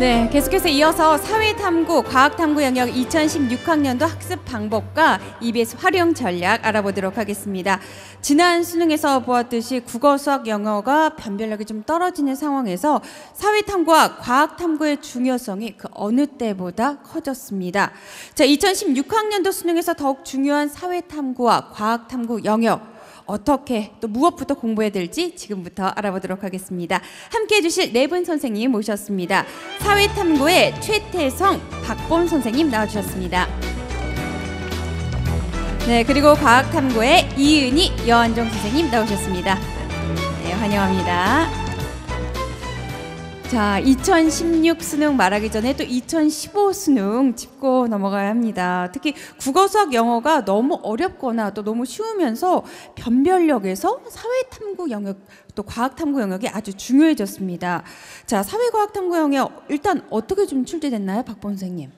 네, 계속해서 이어서 사회탐구, 과학탐구 영역 2016학년도 학습 방법과 EBS 활용 전략 알아보도록 하겠습니다. 지난 수능에서 보았듯이 국어, 수학, 영어가 변별력이 좀 떨어지는 상황에서 사회탐구와 과학탐구의 중요성이 그 어느 때보다 커졌습니다. 자, 2016학년도 수능에서 더욱 중요한 사회탐구와 과학탐구 영역, 어떻게 또 무엇부터 공부해야 될지 지금부터 알아보도록 하겠습니다. 함께해 주실 네 분 선생님 모셨습니다. 사회탐구의 최태성, 박범 선생님 나와주셨습니다. 네, 그리고 과학탐구의 이은희, 여한종 선생님 나오셨습니다. 네, 환영합니다. 자, 2016 수능 말하기 전에 또 2015 수능 짚고 넘어가야 합니다. 특히 국어, 수학, 영어가 너무 어렵거나 또 너무 쉬우면서 변별력에서 사회탐구 영역 또 과학탐구 영역이 아주 중요해졌습니다. 자, 사회과학탐구 영역 일단 어떻게 좀 출제됐나요, 박범 선생님?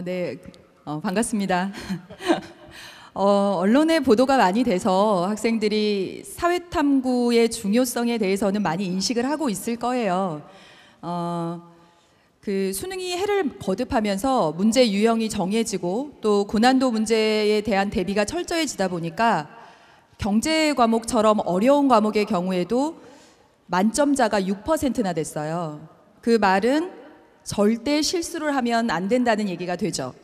네, 반갑습니다. 언론에 보도가 많이 돼서 학생들이 사회탐구의 중요성에 대해서는 많이 인식을 하고 있을 거예요. 그 수능이 해를 거듭하면서 문제 유형이 정해지고 또 고난도 문제에 대한 대비가 철저해지다 보니까 경제 과목처럼 어려운 과목의 경우에도 만점자가 6%나 됐어요. 그 말은 절대 실수를 하면 안 된다는 얘기가 되죠.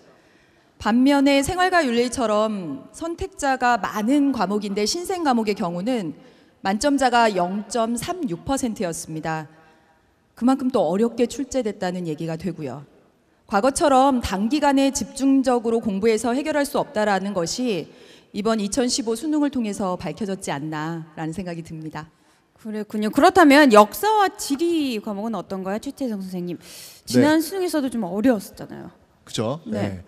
반면에 생활과 윤리처럼 선택자가 많은 과목인데 신생 과목의 경우는 만점자가 0.36%였습니다. 그만큼 또 어렵게 출제됐다는 얘기가 되고요. 과거처럼 단기간에 집중적으로 공부해서 해결할 수 없다라는 것이 이번 2015 수능을 통해서 밝혀졌지 않나라는 생각이 듭니다. 그렇군요. 그렇다면 역사와 지리 과목은 어떤가요, 최태성 선생님? 지난 수능에서도 좀 어려웠었잖아요. 그죠? 네.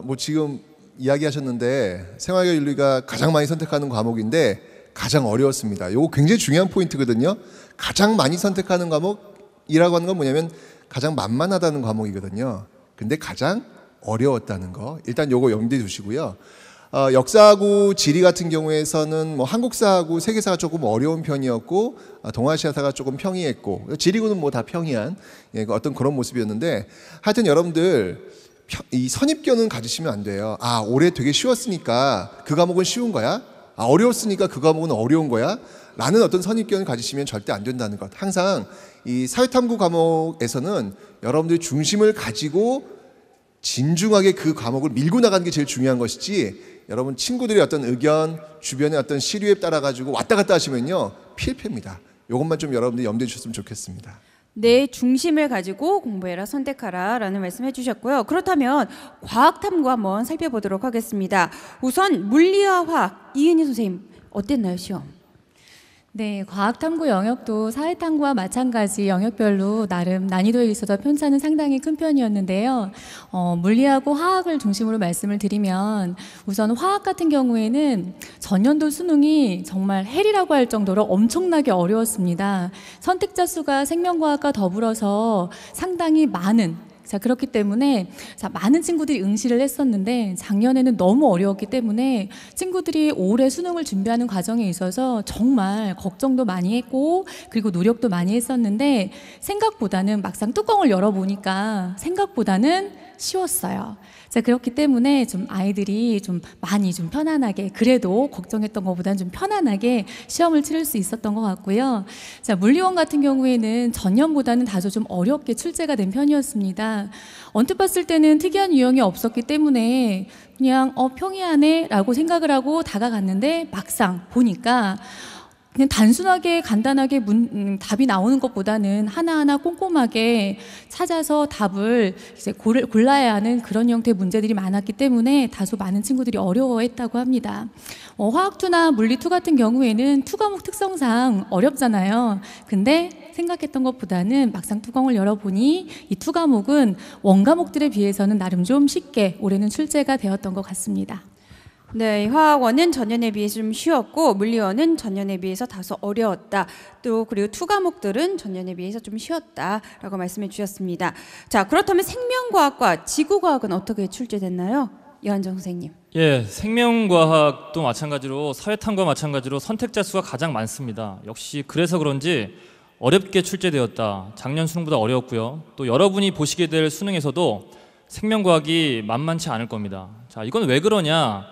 뭐 지금 이야기하셨는데 생활과 윤리가 가장 많이 선택하는 과목인데 가장 어려웠습니다. 이거 굉장히 중요한 포인트거든요. 가장 많이 선택하는 과목이라고 하는 건 뭐냐면 가장 만만하다는 과목이거든요. 근데 가장 어려웠다는 거 일단 요거 염두에 두시고요. 역사하고 지리 같은 경우에서는 뭐 한국사하고 세계사가 조금 어려운 편이었고 동아시아사가 조금 평이했고 지리고는 뭐 다 평이한 어떤 그런 모습이었는데 하여튼 여러분들 이 선입견은 가지시면 안 돼요. 아, 올해 되게 쉬웠으니까 그 과목은 쉬운 거야? 아, 어려웠으니까 그 과목은 어려운 거야? 라는 어떤 선입견을 가지시면 절대 안 된다는 것. 항상 이 사회탐구 과목에서는 여러분들이 중심을 가지고 진중하게 그 과목을 밀고 나가는 게 제일 중요한 것이지 여러분 친구들의 어떤 의견, 주변의 어떤 시류에 따라 가지고 왔다 갔다 하시면요 필패입니다. 이것만 좀 여러분들이 염두에 주셨으면 좋겠습니다. 내 중심을 가지고 공부해라, 선택하라 라는 말씀 해주셨고요. 그렇다면 과학탐구 한번 살펴보도록 하겠습니다. 우선 물리와 화학, 이은희 선생님 어땠나요, 시험? 네, 과학탐구 영역도 사회탐구와 마찬가지 영역별로 나름 난이도에 있어서 편차는 상당히 큰 편이었는데요. 물리하고 화학을 중심으로 말씀을 드리면 우선 화학 같은 경우에는 전년도 수능이 정말 헬이라고 할 정도로 엄청나게 어려웠습니다. 선택자 수가 생명과학과 더불어서 상당히 많은 그렇기 때문에 많은 친구들이 응시를 했었는데 작년에는 너무 어려웠기 때문에 친구들이 올해 수능을 준비하는 과정에 있어서 정말 걱정도 많이 했고 그리고 노력도 많이 했었는데 생각보다는 막상 뚜껑을 열어보니까 생각보다는 쉬웠어요. 그렇기 때문에 좀 아이들이 좀 많이 좀 편안하게 그래도 걱정했던 것보다는 좀 편안하게 시험을 치를 수 있었던 것 같고요. 물리원 같은 경우에는 전년보다는 다소 좀 어렵게 출제가 된 편이었습니다. 언뜻 봤을 때는 특이한 유형이 없었기 때문에 그냥 평이하네 라고 생각을 하고 다가갔는데 막상 보니까 그냥 단순하게 간단하게 답이 나오는 것보다는 하나하나 꼼꼼하게 찾아서 답을 이제 골라야 하는 그런 형태의 문제들이 많았기 때문에 다소 많은 친구들이 어려워했다고 합니다. 화학2나 물리2 같은 경우에는 2과목 특성상 어렵잖아요. 근데 생각했던 것보다는 막상 뚜껑을 열어보니 이 2과목은 원과목들에 비해서는 나름 좀 쉽게 올해는 출제가 되었던 것 같습니다. 네, 화학원은 전년에 비해서 좀 쉬웠고 물리원은 전년에 비해서 다소 어려웠다. 또 그리고 2과목들은 전년에 비해서 좀 쉬웠다라고 말씀해 주셨습니다. 자, 그렇다면 생명과학과 지구과학은 어떻게 출제됐나요? 여한정 선생님. 예, 생명과학도 마찬가지로 사회탐구와 마찬가지로 선택자 수가 가장 많습니다. 역시 그래서 그런지 어렵게 출제되었다. 작년 수능보다 어려웠고요. 또 여러분이 보시게 될 수능에서도 생명과학이 만만치 않을 겁니다. 자, 이건 왜 그러냐?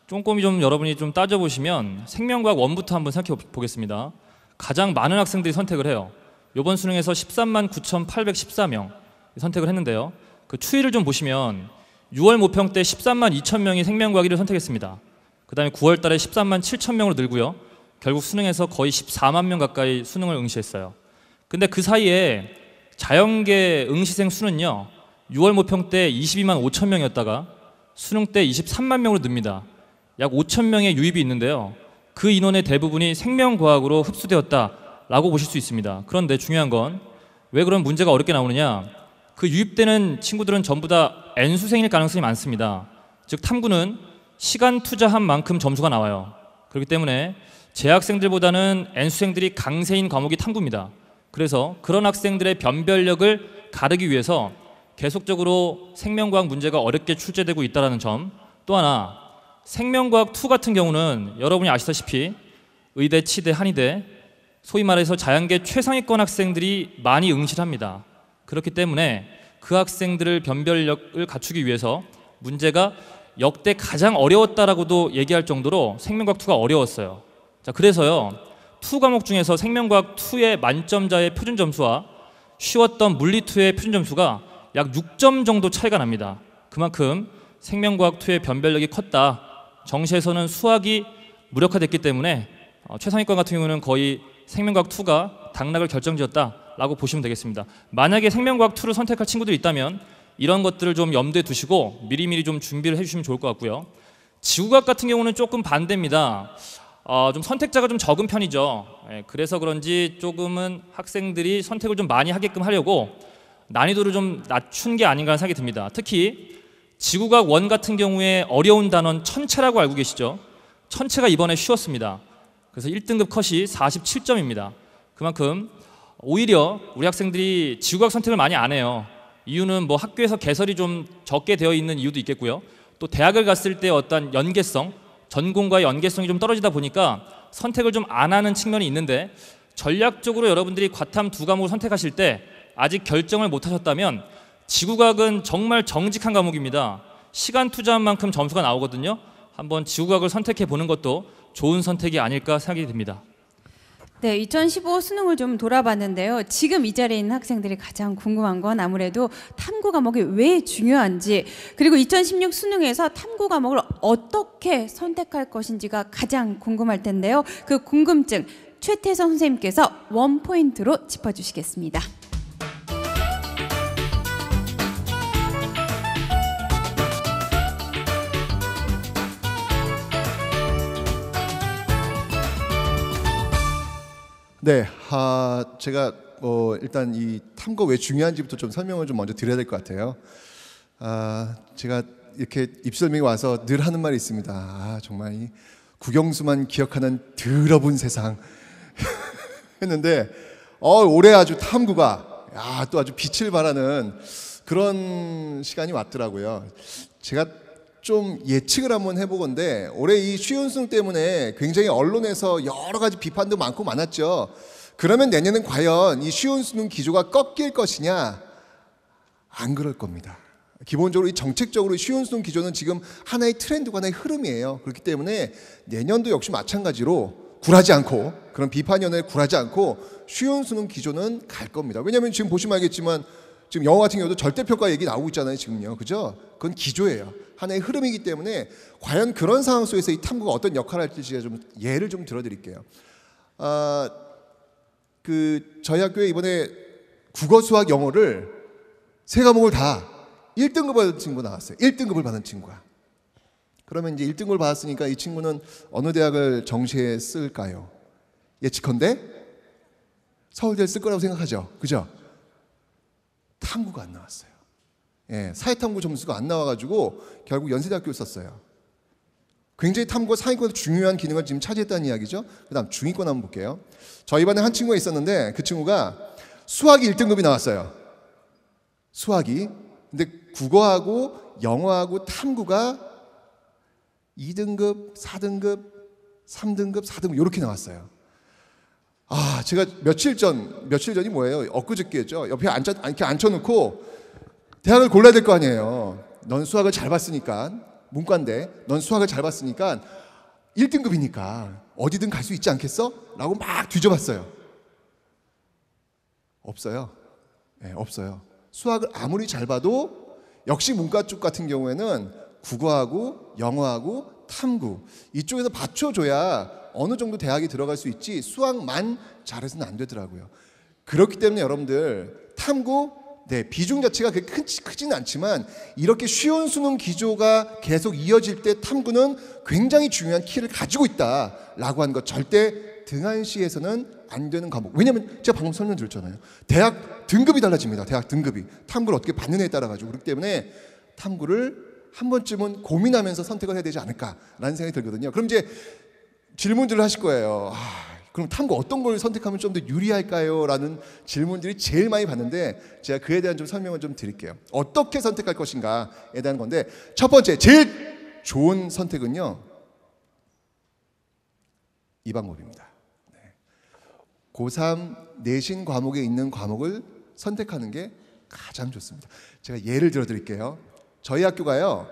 꼼꼼히 좀 여러분이 좀 따져보시면 생명과학 1부터 한번 생각해 보겠습니다. 가장 많은 학생들이 선택을 해요. 이번 수능에서 13만 9,814명 선택을 했는데요. 그 추이를 좀 보시면 6월 모평 때 13만 2천 명이 생명과학 1을 선택했습니다. 그 다음에 9월 달에 13만 7천 명으로 늘고요. 결국 수능에서 거의 14만 명 가까이 수능을 응시했어요. 근데 그 사이에 자연계 응시생 수는요, 6월 모평 때 22만 5천 명이었다가 수능 때 23만 명으로 늡니다. 약 5천 명의 유입이 있는데요. 그 인원의 대부분이 생명과학으로 흡수되었다라고 보실 수 있습니다. 그런데 중요한 건 왜 그런 문제가 어렵게 나오느냐? 그 유입되는 친구들은 전부 다 N수생일 가능성이 많습니다. 즉 탐구는 시간 투자한 만큼 점수가 나와요. 그렇기 때문에 재학생들보다는 N수생들이 강세인 과목이 탐구입니다. 그래서 그런 학생들의 변별력을 가르기 위해서 계속적으로 생명과학 문제가 어렵게 출제되고 있다는 점, 또 하나 생명과학 2 같은 경우는 여러분이 아시다시피 의대, 치대, 한의대 소위 말해서 자연계 최상위권 학생들이 많이 응시를 합니다. 그렇기 때문에 그 학생들을 변별력을 갖추기 위해서 문제가 역대 가장 어려웠다라고도 얘기할 정도로 생명과학 2가 어려웠어요. 자, 그래서요 2 과목 중에서 생명과학 2의 만점자의 표준 점수와 쉬웠던 물리 2의 표준 점수가 약 6점 정도 차이가 납니다. 그만큼 생명과학 2의 변별력이 컸다. 정시에서는 수학이 무력화됐기 때문에 최상위권 같은 경우는 거의 생명과학 2가 당락을 결정지었다라고 보시면 되겠습니다. 만약에 생명과학 2를 선택할 친구들이 있다면 이런 것들을 좀 염두에 두시고 미리미리 좀 준비를 해주시면 좋을 것 같고요. 지구과학 같은 경우는 조금 반대입니다. 좀 선택자가 좀 적은 편이죠. 그래서 그런지 조금은 학생들이 선택을 좀 많이 하게끔 하려고 난이도를 좀 낮춘 게 아닌가 하는 생각이 듭니다. 특히 지구과학 1 같은 경우에 어려운 단원 천체라고 알고 계시죠? 천체가 이번에 쉬웠습니다. 그래서 1등급 컷이 47점입니다. 그만큼 오히려 우리 학생들이 지구과학 선택을 많이 안 해요. 이유는 뭐 학교에서 개설이 좀 적게 되어 있는 이유도 있겠고요. 또 대학을 갔을 때 어떤 연계성, 전공과의 연계성이 좀 떨어지다 보니까 선택을 좀 안 하는 측면이 있는데 전략적으로 여러분들이 과탐 2 과목을 선택하실 때 아직 결정을 못 하셨다면 지구과학은 정말 정직한 과목입니다. 시간 투자한 만큼 점수가 나오거든요. 한번 지구과학을 선택해 보는 것도 좋은 선택이 아닐까 생각이 듭니다. 네, 2015 수능을 좀 돌아봤는데요. 지금 이 자리에 있는 학생들이 가장 궁금한 건 아무래도 탐구 과목이 왜 중요한지, 그리고 2016 수능에서 탐구 과목을 어떻게 선택할 것인지가 가장 궁금할 텐데요. 그 궁금증 최태성 선생님께서 원포인트로 짚어주시겠습니다. 네, 제가 일단 이 탐구 왜 중요한지부터 좀 설명을 좀 먼저 드려야 될 것 같아요. 제가 이렇게 입설명이 와서 늘 하는 말이 있습니다. 정말 이 국영수만 기억하는 더러운 세상 했는데 올해 아주 탐구가 또 아주 빛을 발하는 그런 시간이 왔더라고요. 제가 좀 예측을 한번 해보건데 올해 이 쉬운 수능 때문에 굉장히 언론에서 여러 가지 비판도 많고 많았죠. 그러면 내년엔 과연 이 쉬운 수능 기조가 꺾일 것이냐? 안 그럴 겁니다. 기본적으로 이 정책적으로 쉬운 수능 기조는 지금 하나의 트렌드고 하나의 흐름이에요. 그렇기 때문에 내년도 역시 마찬가지로 굴하지 않고, 그런 비판 연애에 굴하지 않고 쉬운 수능 기조는 갈 겁니다. 왜냐하면 지금 보시면 알겠지만 지금 영어 같은 경우도 절대평가 얘기 나오고 있잖아요. 지금요. 그죠? 그건 기조예요. 하나의 흐름이기 때문에 과연 그런 상황 속에서 이 탐구가 어떤 역할을 할지 제가 좀 예를 좀 들어드릴게요. 저희 학교에 이번에 국어, 수학, 영어를 3과목을 다 1등급 받은 친구 나왔어요. 1등급을 받은 친구가. 그러면 이제 1등급을 받았으니까 이 친구는 어느 대학을 정시에 쓸까요? 예측컨대 서울대를 쓸 거라고 생각하죠. 그죠? 탐구가 안 나왔어요. 사회탐구 점수가 안 나와가지고 결국 연세대학교를 썼어요. 굉장히 탐구가 상위권에서 중요한 기능을 지금 차지했다는 이야기죠. 그 다음 중위권 한번 볼게요. 저희 반에 한 친구가 있었는데 그 친구가 수학이 1등급이 나왔어요. 수학이. 근데 국어하고 영어하고 탐구가 2등급, 4등급, 3등급, 4등급 이렇게 나왔어요. 제가 며칠 전이 뭐예요? 엊그저께죠. 옆에 이렇게 앉혀놓고 대학을 골라야 될 거 아니에요. 넌 수학을 잘 봤으니까, 문과인데 넌 수학을 잘 봤으니까 1등급이니까 어디든 갈 수 있지 않겠어? 라고 막 뒤져봤어요. 없어요. 네, 없어요. 수학을 아무리 잘 봐도 역시 문과 쪽 같은 경우에는 국어하고 영어하고 탐구 이쪽에서 받쳐줘야 어느 정도 대학에 들어갈 수 있지 수학만 잘해서는 안 되더라고요. 그렇기 때문에 여러분들 탐구 비중 자체가 그렇게 크지는 않지만 이렇게 쉬운 수능 기조가 계속 이어질 때 탐구는 굉장히 중요한 키를 가지고 있다라고 하는 것 절대 등한시해서는 안 되는 과목. 왜냐하면 제가 방금 설명드렸잖아요. 대학 등급이 달라집니다. 대학 등급이 탐구를 어떻게 받느냐에 따라 가지고 그렇기 때문에 탐구를 한 번쯤은 고민하면서 선택을 해야 되지 않을까라는 생각이 들거든요. 그럼 이제 질문들을 하실 거예요. 그럼 탐구 어떤 걸 선택하면 좀 더 유리할까요? 라는 질문들이 제일 많이 받는데 제가 그에 대한 좀 설명을 좀 드릴게요. 어떻게 선택할 것인가에 대한 건데 첫 번째 제일 좋은 선택은요. 이 방법입니다. 고3 내신 과목에 있는 과목을 선택하는 게 가장 좋습니다. 제가 예를 들어 드릴게요. 저희 학교가요.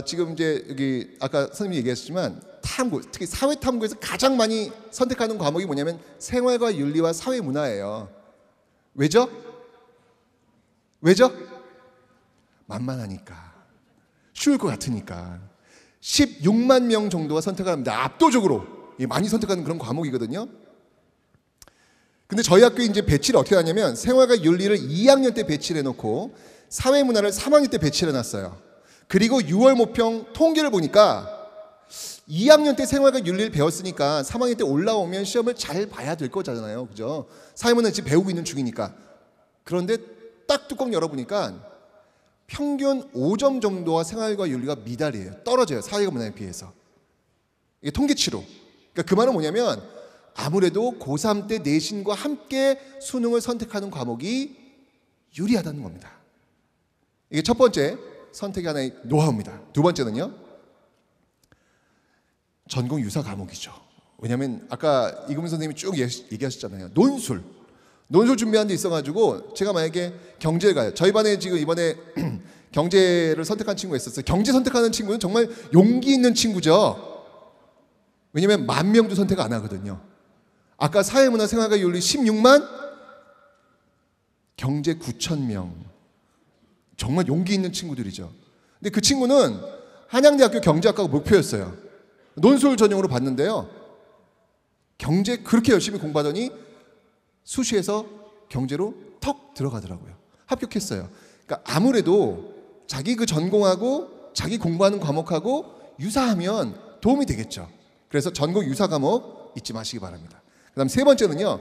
지금 이제 여기 아까 선생님이 얘기했지만 탐구, 특히 사회 탐구에서 가장 많이 선택하는 과목이 뭐냐면 생활과 윤리와 사회 문화예요. 왜죠? 만만하니까. 쉬울 것 같으니까. 16만 명 정도가 선택을 합니다. 압도적으로 많이 선택하는 그런 과목이거든요. 근데 저희 학교에 이제 배치를 어떻게 하냐면 생활과 윤리를 2학년 때 배치를 해놓고 사회 문화를 3학년 때 배치를 해놨어요. 그리고 6월 모평 통계를 보니까 2학년 때 생활과 윤리를 배웠으니까 3학년 때 올라오면 시험을 잘 봐야 될 거잖아요. 그죠? 사회문화 지금 배우고 있는 중이니까. 그런데 딱 뚜껑 열어보니까 평균 5점 정도와 생활과 윤리가 미달이에요. 떨어져요. 사회과 문화에 비해서. 이게 통계치로. 그러니까 그 말은 뭐냐면 아무래도 고3 때 내신과 함께 수능을 선택하는 과목이 유리하다는 겁니다. 이게 첫 번째 선택의 하나의 노하우입니다. 두 번째는요. 전공 유사 과목이죠. 왜냐하면 아까 이금훈 선생님이 쭉 얘기하셨잖아요. 논술 준비하는 데 있어가지고 제가 만약에 경제를 가요. 저희 반에 지금 이번에 경제를 선택한 친구가 있었어요. 경제 선택하는 친구는 정말 용기 있는 친구죠. 왜냐하면 10,000명도 선택 안 하거든요. 아까 사회문화 생활과 윤리 16만, 경제 9,000명. 정말 용기 있는 친구들이죠. 근데 그 친구는 한양대학교 경제학과가 목표였어요. 논술 전형으로 봤는데요. 경제 그렇게 열심히 공부하더니 수시에서 경제로 턱 들어가더라고요. 합격했어요. 그러니까 아무래도 자기 그 전공하고 자기 공부하는 과목하고 유사하면 도움이 되겠죠. 그래서 전공 유사 과목 잊지 마시기 바랍니다. 그 다음 세 번째는요.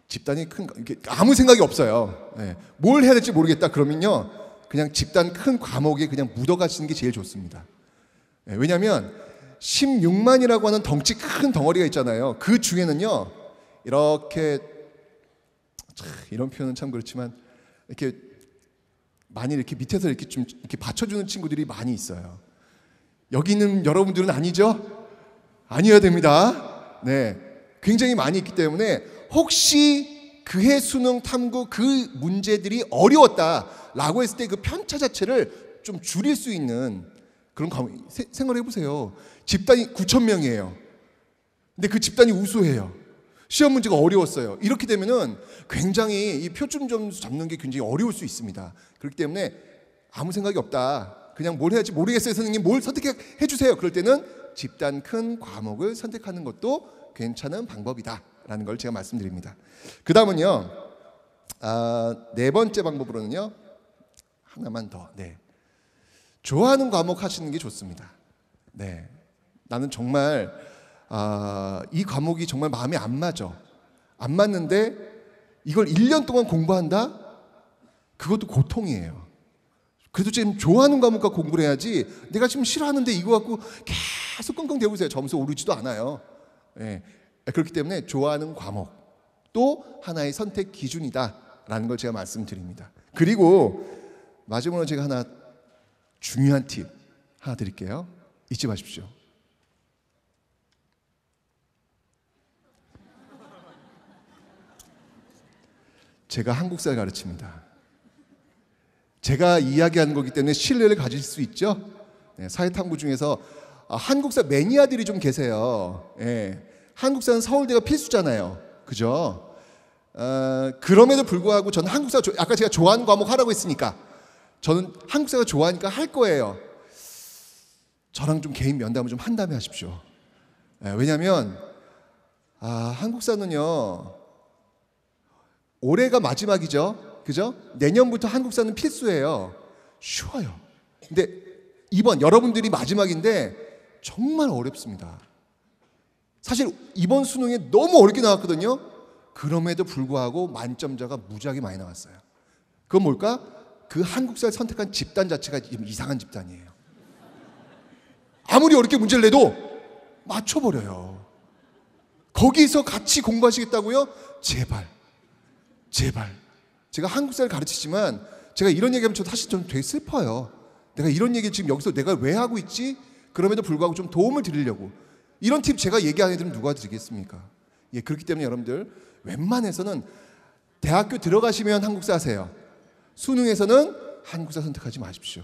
집단이 큰 아무 생각이 없어요. 네. 뭘 해야 될지 모르겠다 그러면요. 그냥 집단 큰 과목에 그냥 묻어가시는 게 제일 좋습니다. 네. 왜냐하면 16만이라고 하는 덩치 큰 덩어리가 있잖아요. 그 중에는요. 이렇게 이런 표현은 참 그렇지만 이렇게 많이 이렇게 밑에서 이렇게 좀 이렇게 받쳐주는 친구들이 많이 있어요. 여기 있는 여러분들은 아니죠? 아니어야 됩니다. 네, 굉장히 많이 있기 때문에 혹시 그해 수능 탐구 그 문제들이 어려웠다라고 했을 때 그 편차 자체를 좀 줄일 수 있는 그런 생각을 해보세요. 집단이 9,000명이에요. 근데 그 집단이 우수해요. 시험 문제가 어려웠어요. 이렇게 되면은 굉장히 이 표준 점수 잡는 게 굉장히 어려울 수 있습니다. 그렇기 때문에 아무 생각이 없다. 그냥 뭘 해야지 모르겠어요. 선생님 뭘 선택해 주세요. 그럴 때는 집단 큰 과목을 선택하는 것도 괜찮은 방법이다라는 걸 제가 말씀드립니다. 그 다음은요. 네 번째 방법으로는요. 하나만 더. 네. 좋아하는 과목 하시는 게 좋습니다. 네. 나는 정말 이 과목이 정말 마음에 안 맞아. 안 맞는데 이걸 1년 동안 공부한다? 그것도 고통이에요. 그래도 지금 좋아하는 과목과 공부를 해야지 내가 지금 싫어하는데 이거 갖고 계속 끙끙대고 있어요. 점수 오르지도 않아요. 네. 그렇기 때문에 좋아하는 과목 또 하나의 선택 기준이다라는 걸 제가 말씀드립니다. 그리고 마지막으로 제가 하나 중요한 팁 하나 드릴게요. 잊지 마십시오. 제가 한국사를 가르칩니다. 제가 이야기하는 거기 때문에 신뢰를 가질 수 있죠. 네, 사회탐구 중에서 한국사 매니아들이 좀 계세요. 예, 한국사는 서울대가 필수잖아요. 그죠? 그럼에도 불구하고 저는 한국사 아까 제가 좋아하는 과목 하라고 했으니까 저는 한국사가 좋아하니까 할 거예요. 저랑 좀 개인 면담을 좀 한 다음에 하십시오. 예, 왜냐하면 한국사는요 올해가 마지막이죠. 그죠? 내년부터 한국사는 필수예요. 쉬워요. 근데 이번 여러분들이 마지막인데 정말 어렵습니다. 사실 이번 수능에 너무 어렵게 나왔거든요. 그럼에도 불구하고 만점자가 무지하게 많이 나왔어요. 그건 뭘까? 그 한국사를 선택한 집단 자체가 이상한 집단이에요. 아무리 어렵게 문제를 내도 맞춰버려요. 거기서 같이 공부하시겠다고요? 제발. 제가 한국사를 가르치지만 제가 이런 얘기하면 사실 좀 되게 슬퍼요. 내가 이런 얘기 지금 여기서 내가 왜 하고 있지? 그럼에도 불구하고 좀 도움을 드리려고. 이런 팁 제가 얘기 안 해드리면 누가 드리겠습니까? 예, 그렇기 때문에 여러분들 웬만해서는 대학교 들어가시면 한국사 하세요. 수능에서는 한국사 선택하지 마십시오.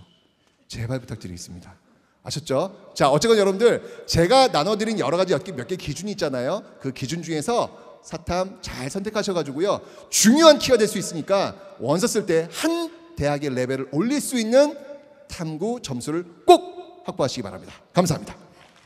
제발 부탁드리겠습니다. 아셨죠? 자, 어쨌건 여러분들 제가 나눠드린 여러 가지 몇 개 기준이 있잖아요. 그 기준 중에서 사탐 잘 선택하셔가지고요. 중요한 키가 될 수 있으니까 원서 쓸 때 한 대학의 레벨을 올릴 수 있는 탐구 점수를 꼭 확보하시기 바랍니다. 감사합니다.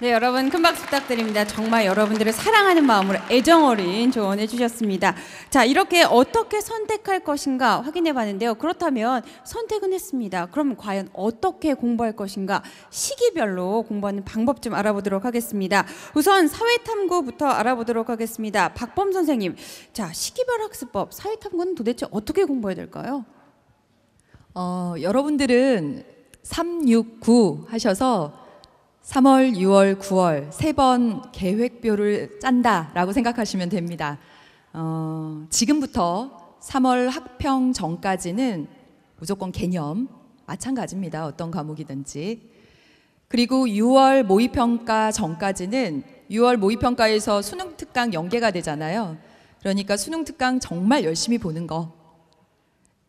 네, 여러분 큰 박수 부탁드립니다. 정말 여러분들을 사랑하는 마음으로 애정 어린 조언해 주셨습니다. 자, 이렇게 어떻게 선택할 것인가 확인해 봤는데요. 그렇다면 선택은 했습니다. 그럼 과연 어떻게 공부할 것인가? 시기별로 공부하는 방법 좀 알아보도록 하겠습니다. 우선 사회탐구부터 알아보도록 하겠습니다. 박범 선생님, 자, 시기별 학습법, 사회탐구는 도대체 어떻게 공부해야 될까요? 여러분들은 3, 6, 9 하셔서 3월, 6월, 9월 3번 계획표를 짠다라고 생각하시면 됩니다. 지금부터 3월 학평 전까지는 무조건 개념 마찬가지입니다. 어떤 과목이든지. 그리고 6월 모의평가 전까지는 6월 모의평가에서 수능 특강 연계가 되잖아요. 그러니까 수능 특강 정말 열심히 보는 거.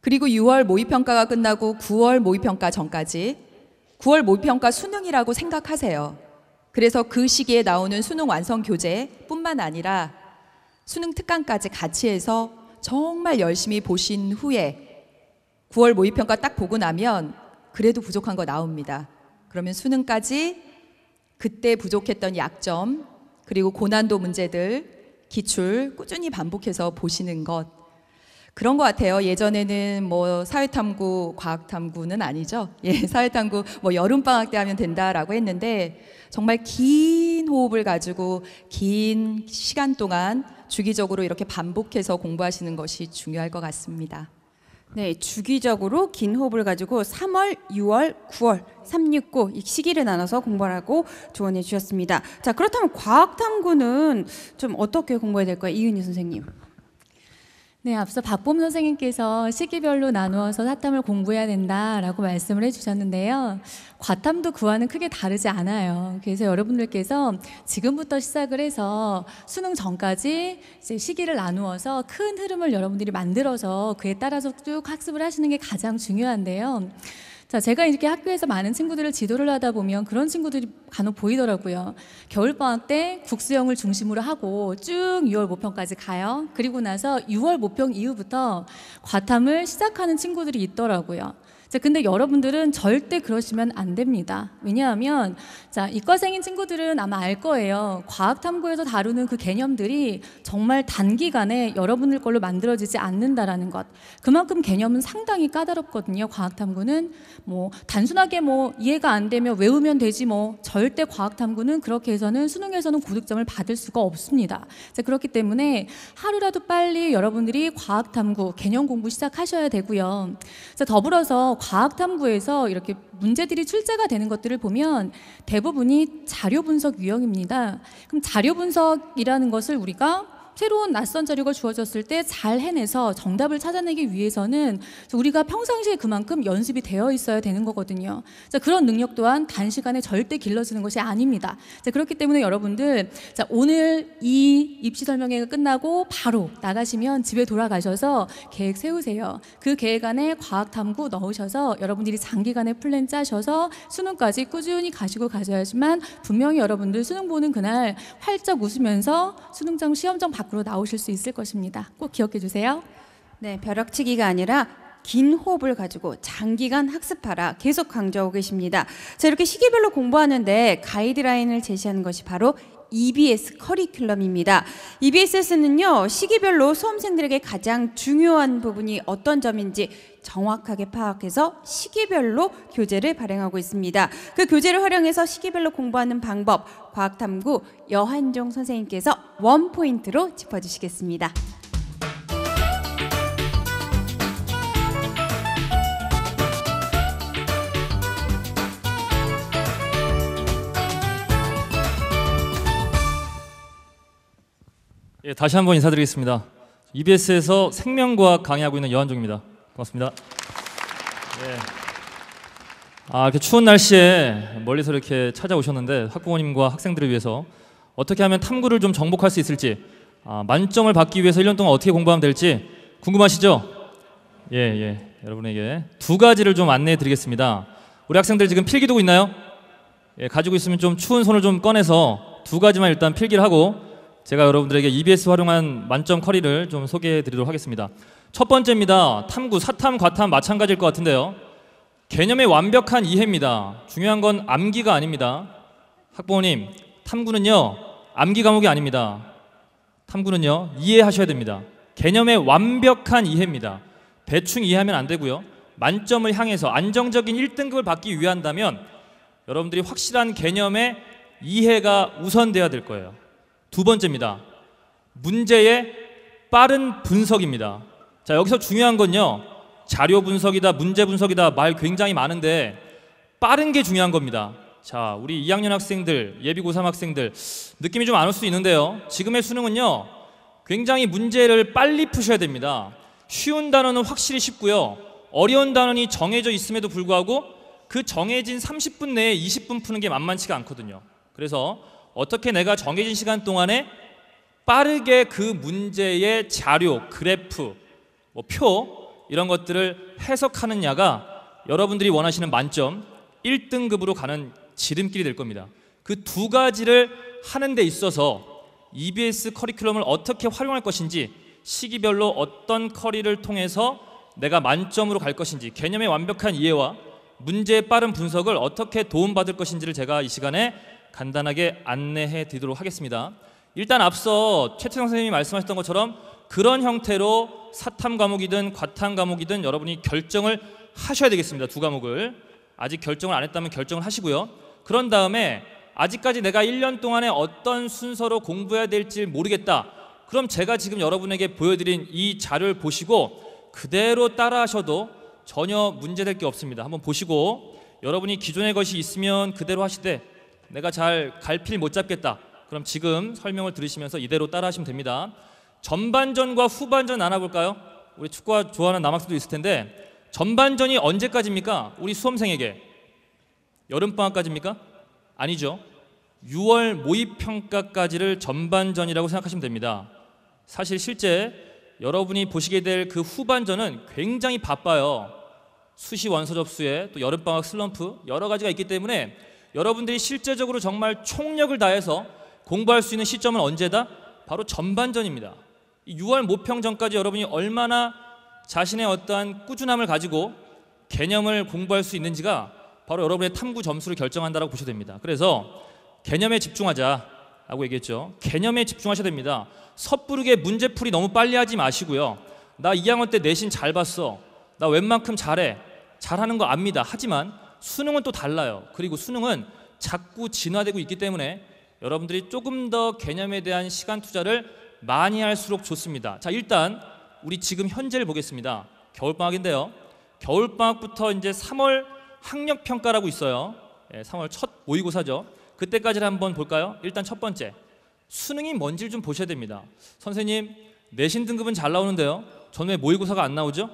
그리고 6월 모의평가가 끝나고 9월 모의평가 전까지 9월 모의평가 수능이라고 생각하세요. 그래서 그 시기에 나오는 수능 완성 교재뿐만 아니라 수능 특강까지 같이 해서 정말 열심히 보신 후에 9월 모의평가 딱 보고 나면 그래도 부족한 거 나옵니다. 그러면 수능까지 그때 부족했던 약점 그리고 고난도 문제들 기출 꾸준히 반복해서 보시는 것 그런 것 같아요. 예전에는 뭐 사회탐구, 과학탐구는 아니죠. 예, 사회탐구 뭐 여름방학 때 하면 된다라고 했는데 정말 긴 호흡을 가지고 긴 시간 동안 주기적으로 이렇게 반복해서 공부하시는 것이 중요할 것 같습니다. 네, 주기적으로 긴 호흡을 가지고 3월, 6월, 9월, 3, 6, 9 이 시기를 나눠서 공부하라고 조언해 주셨습니다. 자, 그렇다면 과학탐구는 좀 어떻게 공부해야 될까요? 이은희 선생님. 네, 앞서 박범 선생님께서 시기별로 나누어서 사탐을 공부해야 된다라고 말씀을 해주셨는데요. 과탐도 그와는 크게 다르지 않아요. 그래서 여러분들께서 지금부터 시작을 해서 수능 전까지 이제 시기를 나누어서 큰 흐름을 여러분들이 만들어서 그에 따라서 쭉 학습을 하시는 게 가장 중요한데요. 자, 제가 이렇게 학교에서 많은 친구들을 지도를 하다 보면 그런 친구들이 간혹 보이더라고요. 겨울방학 때 국수형을 중심으로 하고 쭉 6월 모평까지 가요. 그리고 나서 6월 모평 이후부터 과탐을 시작하는 친구들이 있더라고요. 자, 근데 여러분들은 절대 그러시면 안 됩니다. 왜냐하면 자, 이과생인 친구들은 아마 알 거예요. 과학탐구에서 다루는 그 개념들이 정말 단기간에 여러분들 걸로 만들어지지 않는다라는 것. 그만큼 개념은 상당히 까다롭거든요. 과학탐구는 뭐 단순하게 뭐 이해가 안 되면 외우면 되지 뭐 절대 과학탐구는 그렇게 해서는 수능에서는 고득점을 받을 수가 없습니다. 자, 그렇기 때문에 하루라도 빨리 여러분들이 과학탐구 개념 공부 시작하셔야 되고요. 자, 더불어서 과학탐구에서 이렇게 문제들이 출제가 되는 것들을 보면 대부분이 자료 분석 유형입니다. 그럼 자료 분석이라는 것을 우리가 새로운 낯선 자료가 주어졌을 때 잘 해내서 정답을 찾아내기 위해서는 우리가 평상시에 그만큼 연습이 되어 있어야 되는 거거든요. 자, 그런 능력 또한 단시간에 절대 길러지는 것이 아닙니다. 자, 그렇기 때문에 여러분들, 자, 오늘 이 입시 설명회가 끝나고 바로 나가시면 집에 돌아가셔서 계획 세우세요. 그 계획 안에 과학 탐구 넣으셔서 여러분들이 장기간의 플랜 짜셔서 수능까지 꾸준히 가셔야지만 분명히 여러분들 수능 보는 그날 활짝 웃으면서 수능장 시험장 밖으로 나오실 수 있을 것입니다. 꼭 기억해 주세요. 네, 벼락치기가 아니라 긴 호흡을 가지고 장기간 학습하라 계속 강조하고 계십니다. 자, 이렇게 시기별로 공부하는데 가이드라인을 제시하는 것이 바로 EBS 커리큘럼입니다. EBS에서는요, 시기별로 수험생들에게 가장 중요한 부분이 어떤 점인지 정확하게 파악해서 시기별로 교재를 발행하고 있습니다. 그 교재를 활용해서 시기별로 공부하는 방법, 과학탐구 여한종 선생님께서 원포인트로 짚어주시겠습니다. 예, 다시 한번 인사드리겠습니다. EBS에서 생명과학 강의하고 있는 여한종입니다. 고맙습니다. 예. 이렇게 추운 날씨에 멀리서 이렇게 찾아오셨는데 학부모님과 학생들을 위해서 어떻게 하면 탐구를 좀 정복할 수 있을지, 만점을 받기 위해서 1년 동안 어떻게 공부하면 될지 궁금하시죠? 예. 여러분에게 두 가지를 좀 안내해 드리겠습니다. 우리 학생들 지금 필기도구 있나요? 예, 가지고 있으면 좀 추운 손을 좀 꺼내서 두 가지만 일단 필기를 하고 제가 여러분들에게 EBS 활용한 만점 커리를 좀 소개해 드리도록 하겠습니다. 첫 번째입니다. 탐구, 사탐, 과탐 마찬가지일 것 같은데요. 개념의 완벽한 이해입니다. 중요한 건 암기가 아닙니다. 학부모님, 탐구는요, 암기 과목이 아닙니다. 탐구는요, 이해하셔야 됩니다. 개념의 완벽한 이해입니다. 대충 이해하면 안 되고요. 만점을 향해서 안정적인 1등급을 받기 위한다면 여러분들이 확실한 개념의 이해가 우선돼야 될 거예요. 두 번째입니다. 문제의 빠른 분석입니다. 자, 여기서 중요한 건요, 자료 분석이다, 문제 분석이다, 말 굉장히 많은데 빠른 게 중요한 겁니다. 자, 우리 2학년 학생들, 예비 고3 학생들 느낌이 좀 안 올 수 있는데요, 지금의 수능은요 굉장히 문제를 빨리 푸셔야 됩니다. 쉬운 단어는 확실히 쉽고요, 어려운 단어는 정해져 있음에도 불구하고 그 정해진 30분 내에 20분 푸는 게 만만치가 않거든요. 그래서 어떻게 내가 정해진 시간 동안에 빠르게 그 문제의 자료, 그래프, 표 이런 것들을 해석하느냐가 여러분들이 원하시는 만점 1등급으로 가는 지름길이 될 겁니다. 그 두 가지를 하는 데 있어서 EBS 커리큘럼을 어떻게 활용할 것인지, 시기별로 어떤 커리를 통해서 내가 만점으로 갈 것인지, 개념의 완벽한 이해와 문제의 빠른 분석을 어떻게 도움받을 것인지를 제가 이 시간에 간단하게 안내해 드리도록 하겠습니다. 일단 앞서 최태성 선생님이 말씀하셨던 것처럼 그런 형태로 사탐 과목이든 과탐 과목이든 여러분이 결정을 하셔야 되겠습니다. 두 과목을 아직 결정을 안 했다면 결정을 하시고요. 그런 다음에 아직까지 내가 1년 동안에 어떤 순서로 공부해야 될지 모르겠다, 그럼 제가 지금 여러분에게 보여드린 이 자료를 보시고 그대로 따라 하셔도 전혀 문제될 게 없습니다. 한번 보시고 여러분이 기존의 것이 있으면 그대로 하시되 내가 잘 갈피를 못 잡겠다, 그럼 지금 설명을 들으시면서 이대로 따라 하시면 됩니다. 전반전과 후반전 나눠볼까요? 우리 축구 좋아하는 남학생도 있을 텐데 전반전이 언제까지입니까? 우리 수험생에게 여름방학까지입니까? 아니죠. 6월 모의평가까지를 전반전이라고 생각하시면 됩니다. 사실 실제 여러분이 보시게 될 그 후반전은 굉장히 바빠요. 수시 원서 접수에 또 여름방학 슬럼프 여러 가지가 있기 때문에 여러분들이 실제적으로 정말 총력을 다해서 공부할 수 있는 시점은 언제다? 바로 전반전입니다. 6월 모평 전까지 여러분이 얼마나 자신의 어떠한 꾸준함을 가지고 개념을 공부할 수 있는지가 바로 여러분의 탐구 점수를 결정한다고 보셔야 됩니다. 그래서 개념에 집중하자라고 얘기했죠. 개념에 집중하셔야 됩니다. 섣부르게 문제풀이 너무 빨리 하지 마시고요. 나 2학년 때 내신 잘 봤어, 나 웬만큼 잘해, 잘하는 거 압니다. 하지만 수능은 또 달라요. 그리고 수능은 자꾸 진화되고 있기 때문에 여러분들이 조금 더 개념에 대한 시간 투자를 많이 할수록 좋습니다. 자, 일단 우리 지금 현재를 보겠습니다. 겨울방학인데요. 겨울방학부터 이제 3월 학력평가라고 있어요. 3월 첫 모의고사죠. 그때까지를 한번 볼까요? 일단 첫 번째, 수능이 뭔지를 좀 보셔야 됩니다. 선생님, 내신 등급은 잘 나오는데요. 저는 왜 모의고사가 안 나오죠?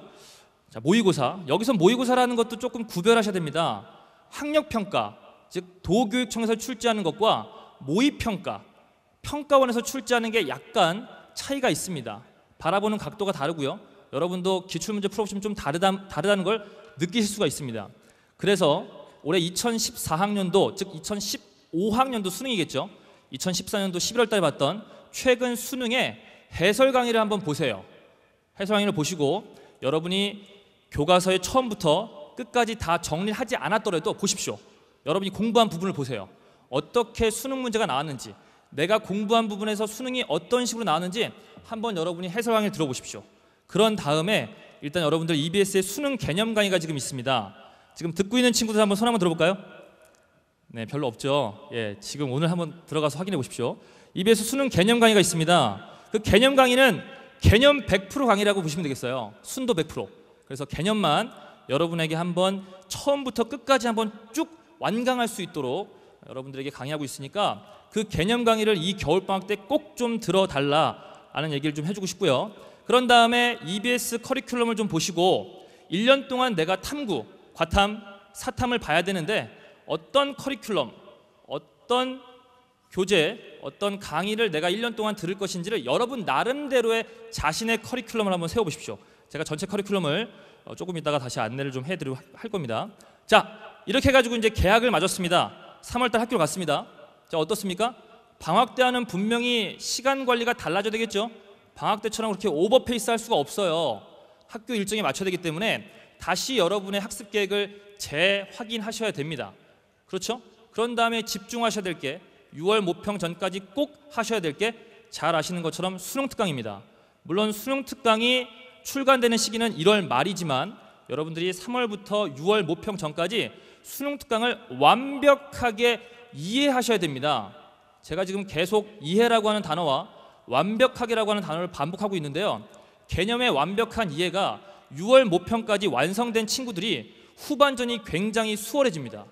자, 모의고사. 여기서 모의고사라는 것도 조금 구별하셔야 됩니다. 학력평가, 즉 도교육청에서 출제하는 것과 모의평가, 평가원에서 출제하는 게 약간 차이가 있습니다. 바라보는 각도가 다르고요. 여러분도 기출문제 풀어보시면 좀 다르다는 걸 느끼실 수가 있습니다. 그래서 올해 2014학년도, 즉 2015학년도 수능이겠죠. 2014년도 11월 달에 봤던 최근 수능의 해설 강의를 한번 보세요. 해설 강의를 보시고 여러분이 교과서의 처음부터 끝까지 다 정리를 하지 않았더라도 보십시오. 여러분이 공부한 부분을 보세요. 어떻게 수능 문제가 나왔는지, 내가 공부한 부분에서 수능이 어떤 식으로 나왔는지 한번 여러분이 해설 강의를 들어보십시오. 그런 다음에 일단 여러분들 EBS의 수능 개념 강의가 지금 있습니다. 지금 듣고 있는 친구들 한번 손 한번 들어볼까요? 네, 별로 없죠. 예, 지금 오늘 한번 들어가서 확인해 보십시오. EBS 수능 개념 강의가 있습니다. 그 개념 강의는 개념 100% 강의라고 보시면 되겠어요. 순도 100%. 그래서 개념만 여러분에게 한번 처음부터 끝까지 한번 쭉 완강할 수 있도록 여러분들에게 강의하고 있으니까 그 개념 강의를 이 겨울방학 때 꼭 좀 들어달라는 얘기를 좀 해주고 싶고요. 그런 다음에 EBS 커리큘럼을 좀 보시고 1년 동안 내가 탐구, 과탐, 사탐을 봐야 되는데 어떤 커리큘럼, 어떤 교재, 어떤 강의를 내가 1년 동안 들을 것인지를 여러분 나름대로의 자신의 커리큘럼을 한번 세워보십시오. 제가 전체 커리큘럼을 조금 이따가 다시 안내를 좀 해드리고 할 겁니다. 자, 이렇게 해가지고 이제 개학을 맞았습니다. 3월달 학교를 갔습니다. 자, 어떻습니까? 방학 때와는 분명히 시간 관리가 달라져야 되겠죠. 방학 때처럼 그렇게 오버페이스 할 수가 없어요. 학교 일정에 맞춰야 되기 때문에 다시 여러분의 학습 계획을 재확인하셔야 됩니다. 그렇죠? 그런 다음에 집중하셔야 될 게 6월 모평 전까지 꼭 하셔야 될 게 잘 아시는 것처럼 수능 특강입니다. 물론 수능 특강이 출간되는 시기는 1월 말이지만 여러분들이 3월부터 6월 모평 전까지 수능 특강을 완벽하게 이해하셔야 됩니다. 제가 지금 계속 이해라고 하는 단어와 완벽하게라고 하는 단어를 반복하고 있는데요. 개념의 완벽한 이해가 6월 모평까지 완성된 친구들이 후반전이 굉장히 수월해집니다.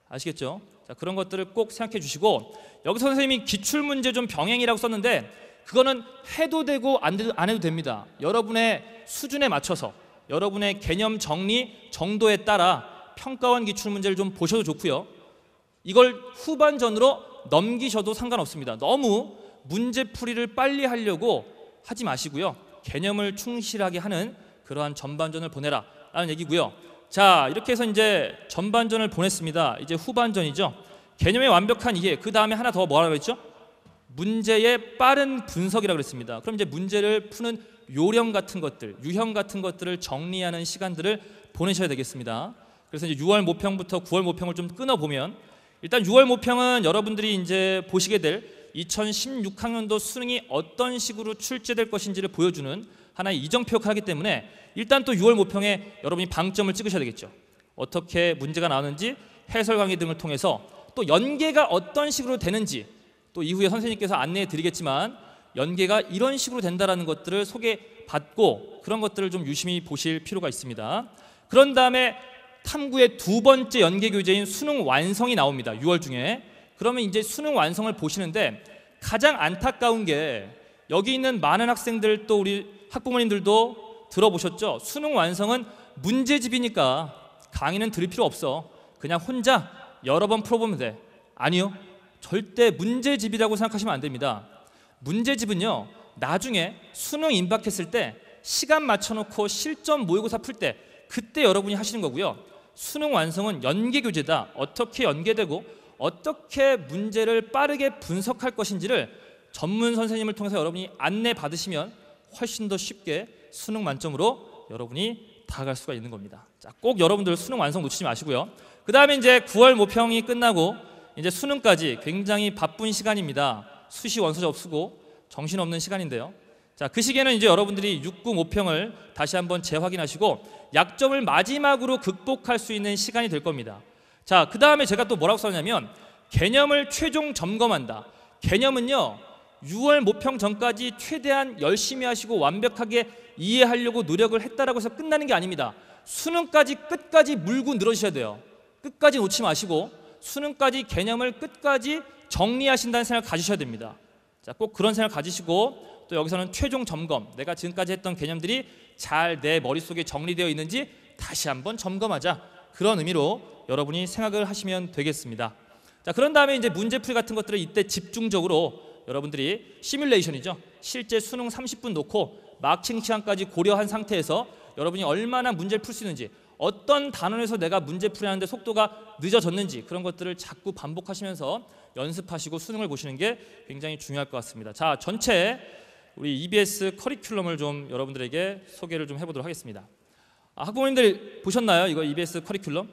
아시겠죠? 자, 그런 것들을 꼭 생각해 주시고, 여기서 선생님이 기출문제 좀 병행이라고 썼는데 그거는 해도 되고 안 해도 됩니다. 여러분의 수준에 맞춰서 여러분의 개념 정리 정도에 따라 평가원 기출문제를 좀 보셔도 좋고요. 이걸 후반전으로 넘기셔도 상관없습니다. 너무 문제풀이를 빨리 하려고 하지 마시고요. 개념을 충실하게 하는 그러한 전반전을 보내라 라는 얘기고요. 자, 이렇게 해서 이제 전반전을 보냈습니다. 이제 후반전이죠. 개념의 완벽한 이해, 그 다음에 하나 더 뭐라고 했죠? 문제의 빠른 분석이라고 그랬습니다. 그럼 이제 문제를 푸는 요령 같은 것들, 유형 같은 것들을 정리하는 시간들을 보내셔야 되겠습니다. 그래서 이제 6월 모평부터 9월 모평을 좀 끊어보면, 일단 6월 모평은 여러분들이 이제 보시게 될 2016학년도 수능이 어떤 식으로 출제될 것인지를 보여주는 하나의 이정표 역할을 하기 때문에 일단 또 6월 모평에 여러분이 방점을 찍으셔야 되겠죠. 어떻게 문제가 나오는지 해설 강의 등을 통해서 또 연계가 어떤 식으로 되는지 또 이후에 선생님께서 안내해 드리겠지만 연계가 이런 식으로 된다는 것들을 소개받고 그런 것들을 좀 유심히 보실 필요가 있습니다. 그런 다음에 탐구의 두 번째 연계 교재인 수능 완성이 나옵니다. 6월 중에. 그러면 이제 수능 완성을 보시는데 가장 안타까운 게 여기 있는 많은 학생들 또 우리 학부모님들도 들어보셨죠? 수능 완성은 문제집이니까 강의는 들을 필요 없어. 그냥 혼자 여러 번 풀어보면 돼. 아니요. 절대 문제집이라고 생각하시면 안 됩니다. 문제집은요, 나중에 수능 임박했을 때 시간 맞춰놓고 실전 모의고사 풀 때 그때 여러분이 하시는 거고요. 수능 완성은 연계 교재다. 어떻게 연계되고 어떻게 문제를 빠르게 분석할 것인지를 전문 선생님을 통해서 여러분이 안내 받으시면 훨씬 더 쉽게 수능 만점으로 여러분이 다가갈 수가 있는 겁니다. 자, 꼭 여러분들 수능 완성 놓치지 마시고요. 그 다음에 이제 9월 모평이 끝나고 이제 수능까지 굉장히 바쁜 시간입니다. 수시 원서 접수고 정신없는 시간인데요. 자, 그 시기에는 이제 여러분들이 6구 모평을 다시 한번 재확인하시고 약점을 마지막으로 극복할 수 있는 시간이 될 겁니다. 자, 그 다음에 제가 또 뭐라고 썼냐면 개념을 최종 점검한다. 개념은요, 6월 모평 전까지 최대한 열심히 하시고 완벽하게 이해하려고 노력을 했다라고 해서 끝나는 게 아닙니다. 수능까지 끝까지 물고 늘어지셔야 돼요. 끝까지 놓지 마시고 수능까지 개념을 끝까지 정리하신다는 생각을 가지셔야 됩니다. 자, 꼭 그런 생각 가지시고 또 여기서는 최종 점검, 내가 지금까지 했던 개념들이 잘 내 머릿속에 정리되어 있는지 다시 한번 점검하자. 그런 의미로 여러분이 생각을 하시면 되겠습니다. 자, 그런 다음에 이제 문제풀이 같은 것들을 이때 집중적으로 여러분들이 시뮬레이션이죠. 실제 수능 30분 놓고 마킹 시간까지 고려한 상태에서 여러분이 얼마나 문제를 풀 수 있는지, 어떤 단원에서 내가 문제풀이 하는데 속도가 늦어졌는지 그런 것들을 자꾸 반복하시면서 연습하시고 수능을 보시는 게 굉장히 중요할 것 같습니다. 자, 전체 우리 EBS 커리큘럼을 좀 여러분들에게 소개를 좀 해보도록 하겠습니다. 학부모님들 보셨나요? 이거 EBS 커리큘럼?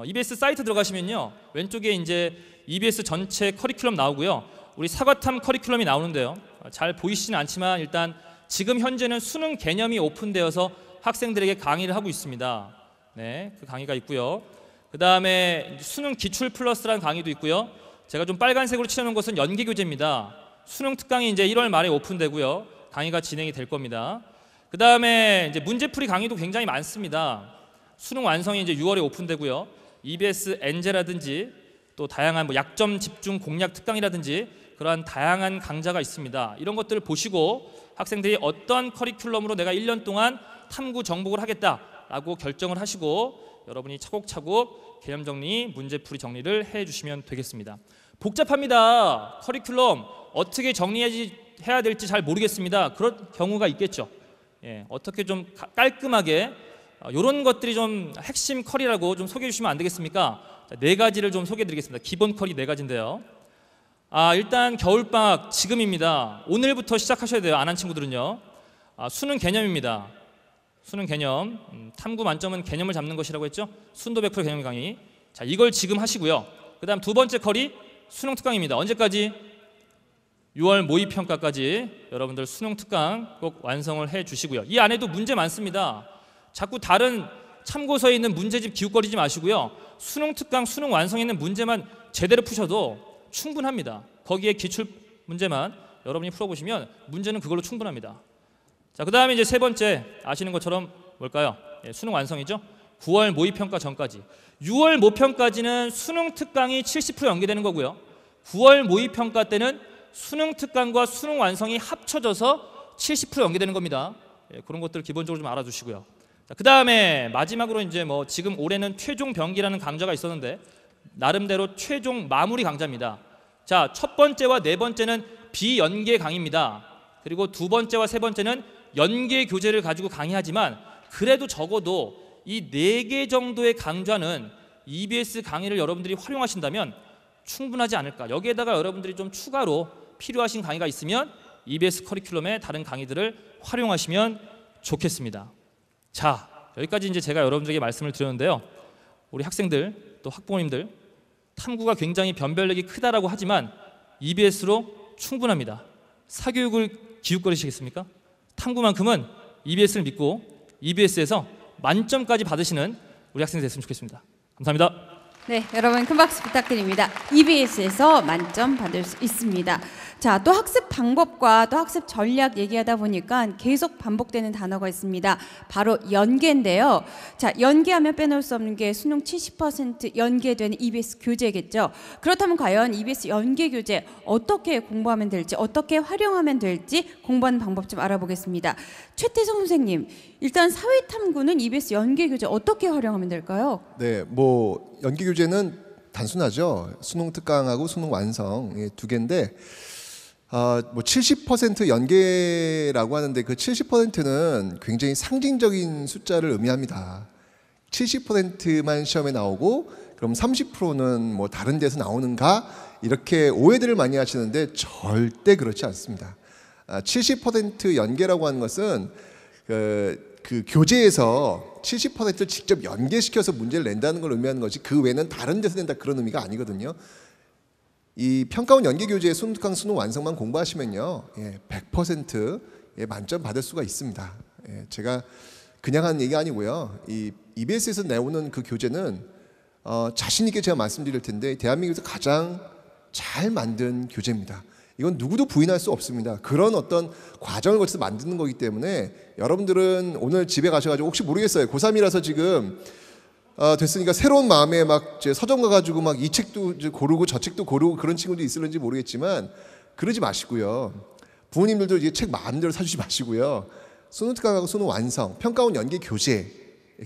EBS 사이트 들어가시면요, 왼쪽에 이제 EBS 전체 커리큘럼 나오고요, 우리 사과탐 커리큘럼이 나오는데요, 잘 보이시지는 않지만 일단 지금 현재는 수능 개념이 오픈되어서 학생들에게 강의를 하고 있습니다. 네, 그 강의가 있고요. 그 다음에 수능 기출 플러스라는 강의도 있고요. 제가 좀 빨간색으로 칠해놓은 것은 연계 교재입니다. 수능 특강이 이제 1월 말에 오픈되고요, 강의가 진행이 될 겁니다. 그 다음에 이제 문제풀이 강의도 굉장히 많습니다. 수능 완성이 이제 6월에 오픈되고요. EBS 엔제라든지 또 다양한 뭐 약점 집중 공략 특강이라든지 그러한 다양한 강좌가 있습니다. 이런 것들을 보시고 학생들이 어떤 커리큘럼으로 내가 1년 동안 탐구 정복을 하겠다라고 결정을 하시고 여러분이 차곡차곡 개념 정리, 문제풀이 정리를 해주시면 되겠습니다. 복잡합니다. 커리큘럼 어떻게 정리해야 될지 잘 모르겠습니다. 그런 경우가 있겠죠. 예, 어떻게 좀 깔끔하게 이런 것들이 좀 핵심 커리라고 좀 소개해 주시면 안 되겠습니까? 자, 4가지를 좀 소개해 드리겠습니다. 기본 커리 4가지인데요. 일단 겨울방학 지금입니다. 오늘부터 시작하셔야 돼요. 안 한 친구들은요. 수능 개념입니다. 수능 개념, 탐구 만점은 개념을 잡는 것이라고 했죠. 순도 100% 개념 강의. 자, 이걸 지금 하시고요. 그 다음 2번째 커리 수능 특강입니다. 언제까지? 6월 모의평가까지 여러분들 수능 특강 꼭 완성을 해 주시고요. 이 안에도 문제 많습니다. 자꾸 다른 참고서에 있는 문제집 기웃거리지 마시고요. 수능 특강, 수능 완성에 있는 문제만 제대로 푸셔도 충분합니다. 거기에 기출 문제만 여러분이 풀어보시면 문제는 그걸로 충분합니다. 자, 그 다음에 이제 3번째 아시는 것처럼 뭘까요? 예, 수능 완성이죠. 9월 모의평가 전까지. 6월 모평까지는 수능 특강이 70% 연계되는 거고요. 9월 모의평가 때는 수능 특강과 수능 완성이 합쳐져서 70% 연계되는 겁니다. 예, 그런 것들 기본적으로 좀 알아두시고요. 그 다음에 마지막으로 이제 뭐 지금 올해는 최종 병기라는 강좌가 있었는데 나름대로 최종 마무리 강좌입니다. 자, 첫 번째와 4번째는 비연계 강의입니다. 그리고 2번째와 3번째는 연계 교재를 가지고 강의하지만 그래도 적어도 이 4개 정도의 강좌는 EBS 강의를 여러분들이 활용하신다면 충분하지 않을까. 여기에다가 여러분들이 좀 추가로 필요하신 강의가 있으면 EBS 커리큘럼의 다른 강의들을 활용하시면 좋겠습니다. 자, 여기까지 이제 제가 여러분들에게 말씀을 드렸는데요. 우리 학생들 또 학부모님들 탐구가 굉장히 변별력이 크다라고 하지만 EBS로 충분합니다. 사교육을 기웃거리시겠습니까? 탐구만큼은 EBS를 믿고 EBS에서 만점까지 받으시는 우리 학생들 됐으면 좋겠습니다. 감사합니다. 네, 여러분 큰 박수 부탁드립니다. EBS에서 만점 받을 수 있습니다. 자, 또 학습 방법과 또 학습 전략 얘기하다 보니까 계속 반복되는 단어가 있습니다. 바로 연계인데요. 자, 연계하면 빼놓을 수 없는 게 수능 70% 연계되는 EBS 교재겠죠. 그렇다면 과연 EBS 연계 교재 어떻게 공부하면 될지, 어떻게 활용하면 될지 공부하는 방법 좀 알아보겠습니다. 최태성 선생님, 일단 사회탐구는 EBS 연계 교재 어떻게 활용하면 될까요? 네, 뭐 연계 교재는 단순하죠. 수능 특강하고 수능 완성 2개인데 뭐 70% 연계라고 하는데 그 70%는 굉장히 상징적인 숫자를 의미합니다. 70%만 시험에 나오고 그럼 30%는 뭐 다른 데서 나오는가 이렇게 오해들을 많이 하시는데 절대 그렇지 않습니다. 70% 연계라고 하는 것은 그 교재에서 70%를 직접 연계시켜서 문제를 낸다는 걸 의미하는 거지 그 외에는 다른 데서 낸다 그런 의미가 아니거든요. 이 평가원 연계 교재의 수능 특강 수능 완성만 공부하시면요, 100% 만점 받을 수가 있습니다. 제가 그냥 하는 얘기가 아니고요. 이 EBS에서 내오는 그 교재는 자신 있게 제가 말씀드릴 텐데 대한민국에서 가장 잘 만든 교재입니다. 이건 누구도 부인할 수 없습니다. 그런 어떤 과정을 거쳐서 만드는 거기 때문에 여러분들은 오늘 집에 가셔가지고 혹시 모르겠어요. 고3이라서 지금 됐으니까 새로운 마음에 막 서점 가가지고 막 이 책도 고르고 저 책도 고르고 그런 친구도 있을는지 모르겠지만 그러지 마시고요. 부모님들도 이제 책 마음대로 사주지 마시고요. 수능 특강하고 수능 완성, 평가원 연계 교재,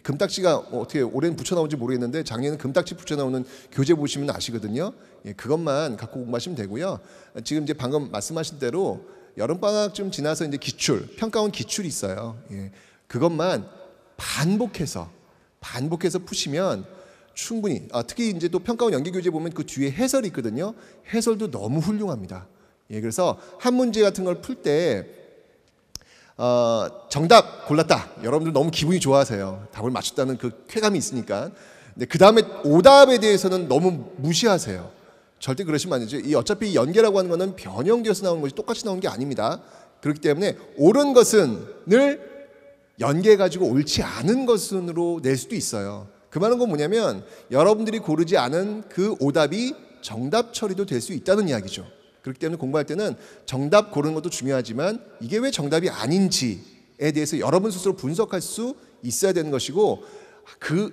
금딱지가 어떻게 올해는 붙여 나온지 모르겠는데 작년에는 금딱지 붙여 나오는 교재 보시면 아시거든요. 예, 그것만 갖고 공부하시면 되고요. 지금 이제 방금 말씀하신 대로 여름 방학쯤 지나서 이제 기출, 평가원 기출이 있어요. 예, 그것만 반복해서 푸시면 충분히, 특히 이제 또 평가원 연계 교재 보면 그 뒤에 해설이 있거든요. 해설도 너무 훌륭합니다. 예, 그래서 한 문제 같은 걸 풀 때 정답 골랐다. 여러분들 너무 기분이 좋아하세요. 답을 맞췄다는 그 쾌감이 있으니까. 근데 그 다음에 오답에 대해서는 너무 무시하세요. 절대 그러시면 안 되죠. 어차피 연계라고 하는 거는 변형되어서 나오는 것이 똑같이 나오는 게 아닙니다. 그렇기 때문에 옳은 것은 늘 연계해가지고 옳지 않은 것으로 낼 수도 있어요. 그 말은 건 뭐냐면 여러분들이 고르지 않은 그 오답이 정답 처리도 될 수 있다는 이야기죠. 그렇기 때문에 공부할 때는 정답 고르는 것도 중요하지만 이게 왜 정답이 아닌지에 대해서 여러분 스스로 분석할 수 있어야 되는 것이고,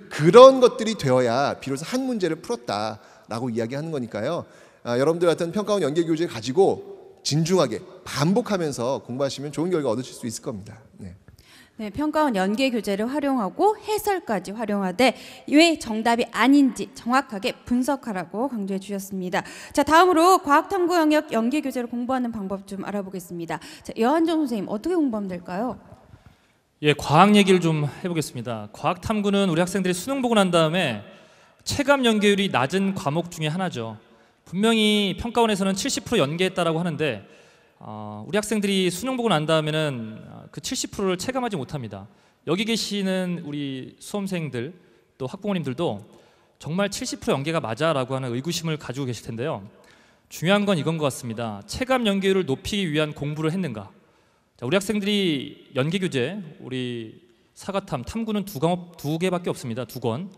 그런 것들이 되어야 비로소 한 문제를 풀었다라고 이야기하는 거니까요. 여러분들 같은 평가원 연계 교재 가지고 진중하게 반복하면서 공부하시면 좋은 결과 얻으실 수 있을 겁니다. 네. 네, 평가원 연계 교재를 활용하고 해설까지 활용하되 왜 정답이 아닌지 정확하게 분석하라고 강조해 주셨습니다. 자, 다음으로 과학탐구 영역 연계 교재를 공부하는 방법 좀 알아보겠습니다. 자, 여한정 선생님, 어떻게 공부하면 될까요? 예, 과학 얘기를 좀 해보겠습니다. 과학탐구는 우리 학생들이 수능 보고 난 다음에 체감 연계율이 낮은 과목 중에 하나죠. 분명히 평가원에서는 70% 연계했다라고 하는데 우리 학생들이 수능 보고 난 다음에는 그 70%를 체감하지 못합니다. 여기 계시는 우리 수험생들 또 학부모님들도 정말 70% 연계가 맞아라고 하는 의구심을 가지고 계실 텐데요. 중요한 건 이건 것 같습니다. 체감 연계율을 높이기 위한 공부를 했는가? 자, 우리 학생들이 연계 교재, 우리 사과탐, 탐구는 두 개밖에 없습니다. 2권.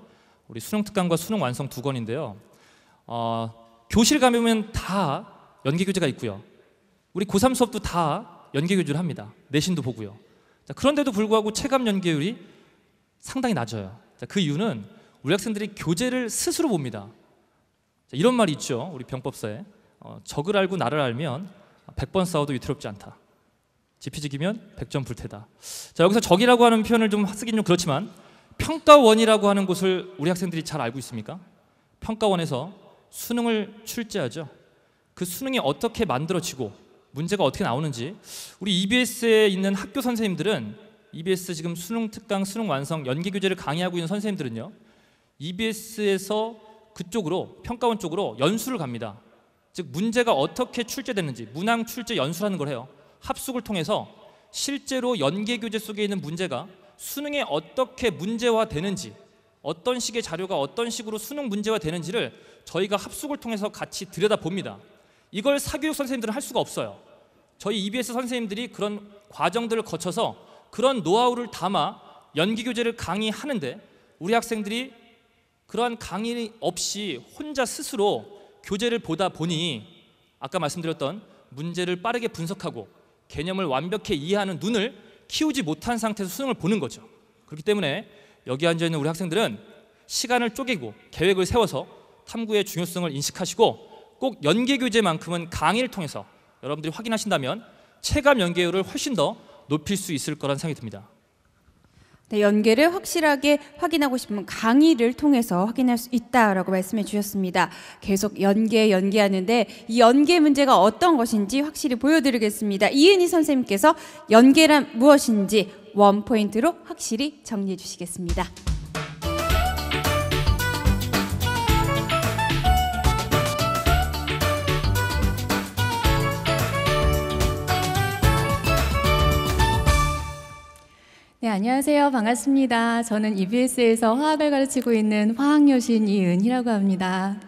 우리 수능 특강과 수능 완성 2권인데요. 교실 가면 다 연계 교재가 있고요. 우리 고3 수업도 다 연계 교재를 합니다. 내신도 보고요. 자, 그런데도 불구하고 체감 연계율이 상당히 낮아요. 자, 그 이유는 우리 학생들이 교재를 스스로 봅니다. 자, 이런 말이 있죠. 우리 병법사에 적을 알고 나를 알면 100번 싸워도 위태롭지 않다. 지피지기면 100점 불태다. 자, 여기서 적이라고 하는 표현을 좀 쓰긴 좀 그렇지만 평가원이라고 하는 곳을 우리 학생들이 잘 알고 있습니까? 평가원에서 수능을 출제하죠. 그 수능이 어떻게 만들어지고 문제가 어떻게 나오는지 우리 EBS에 있는 학교 선생님들은, EBS 지금 수능 특강, 수능 완성, 연계 교재를 강의하고 있는 선생님들은요, EBS에서 그쪽으로, 평가원 쪽으로 연수를 갑니다. 즉 문제가 어떻게 출제되는지 문항 출제 연수라는 걸 해요. 합숙을 통해서 실제로 연계 교재 속에 있는 문제가 수능에 어떻게 문제화되는지, 어떤 식의 자료가 어떤 식으로 수능 문제화되는지를 저희가 합숙을 통해서 같이 들여다봅니다. 이걸 사교육 선생님들은 할 수가 없어요. 저희 EBS 선생님들이 그런 과정들을 거쳐서 그런 노하우를 담아 연계 교재를 강의하는데 우리 학생들이 그러한 강의 없이 혼자 스스로 교재를 보다 보니 아까 말씀드렸던 문제를 빠르게 분석하고 개념을 완벽히 이해하는 눈을 키우지 못한 상태에서 수능을 보는 거죠. 그렇기 때문에 여기 앉아있는 우리 학생들은 시간을 쪼개고 계획을 세워서 탐구의 중요성을 인식하시고 꼭 연계 교재만큼은 강의를 통해서 여러분들이 확인하신다면 체감 연계율을 훨씬 더 높일 수 있을 거란 생각이 듭니다. 네, 연계를 확실하게 확인하고 싶으면 강의를 통해서 확인할 수 있다라고 말씀해 주셨습니다. 계속 연계하는데 이 연계 문제가 어떤 것인지 확실히 보여드리겠습니다. 이은희 선생님께서 연계란 무엇인지 원포인트로 확실히 정리해 주시겠습니다. 네, 안녕하세요. 반갑습니다. 저는 EBS에서 화학을 가르치고 있는 화학여신 이은희라고 합니다.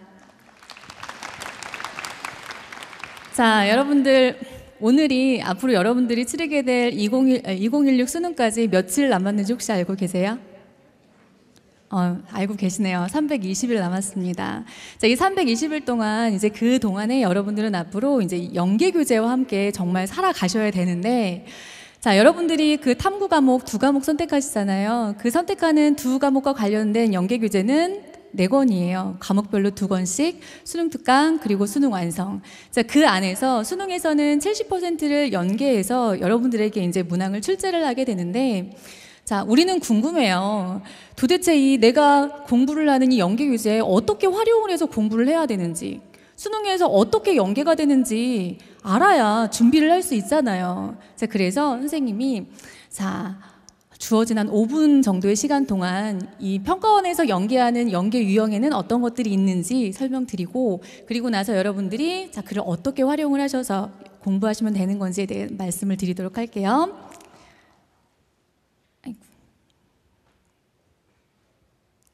자, 여러분들 오늘이 앞으로 여러분들이 치르게 될 2016 수능까지 며칠 남았는지 혹시 알고 계세요? 알고 계시네요. 320일 남았습니다. 자, 이 320일 동안 이제 그 동안에 여러분들은 앞으로 이제 연계 교재와 함께 정말 살아가셔야 되는데, 자, 여러분들이 그 탐구 과목 2과목 선택하시잖아요. 그 선택하는 2과목과 관련된 연계 교재는 4권이에요. 과목별로 2권씩 수능 특강 그리고 수능 완성. 자, 그 안에서 수능에서는 70%를 연계해서 여러분들에게 이제 문항을 출제를 하게 되는데, 자, 우리는 궁금해요. 도대체 이 내가 공부를 하는 이 연계 교재에 어떻게 활용을 해서 공부를 해야 되는지, 수능에서 어떻게 연계가 되는지 알아야 준비를 할 수 있잖아요. 자, 그래서 선생님이 주어진 한 5분 정도의 시간 동안 이 평가원에서 연계하는 연계 유형에는 어떤 것들이 있는지 설명드리고, 그리고 나서 여러분들이 그를 어떻게 활용을 하셔서 공부하시면 되는 건지에 대해 말씀을 드리도록 할게요.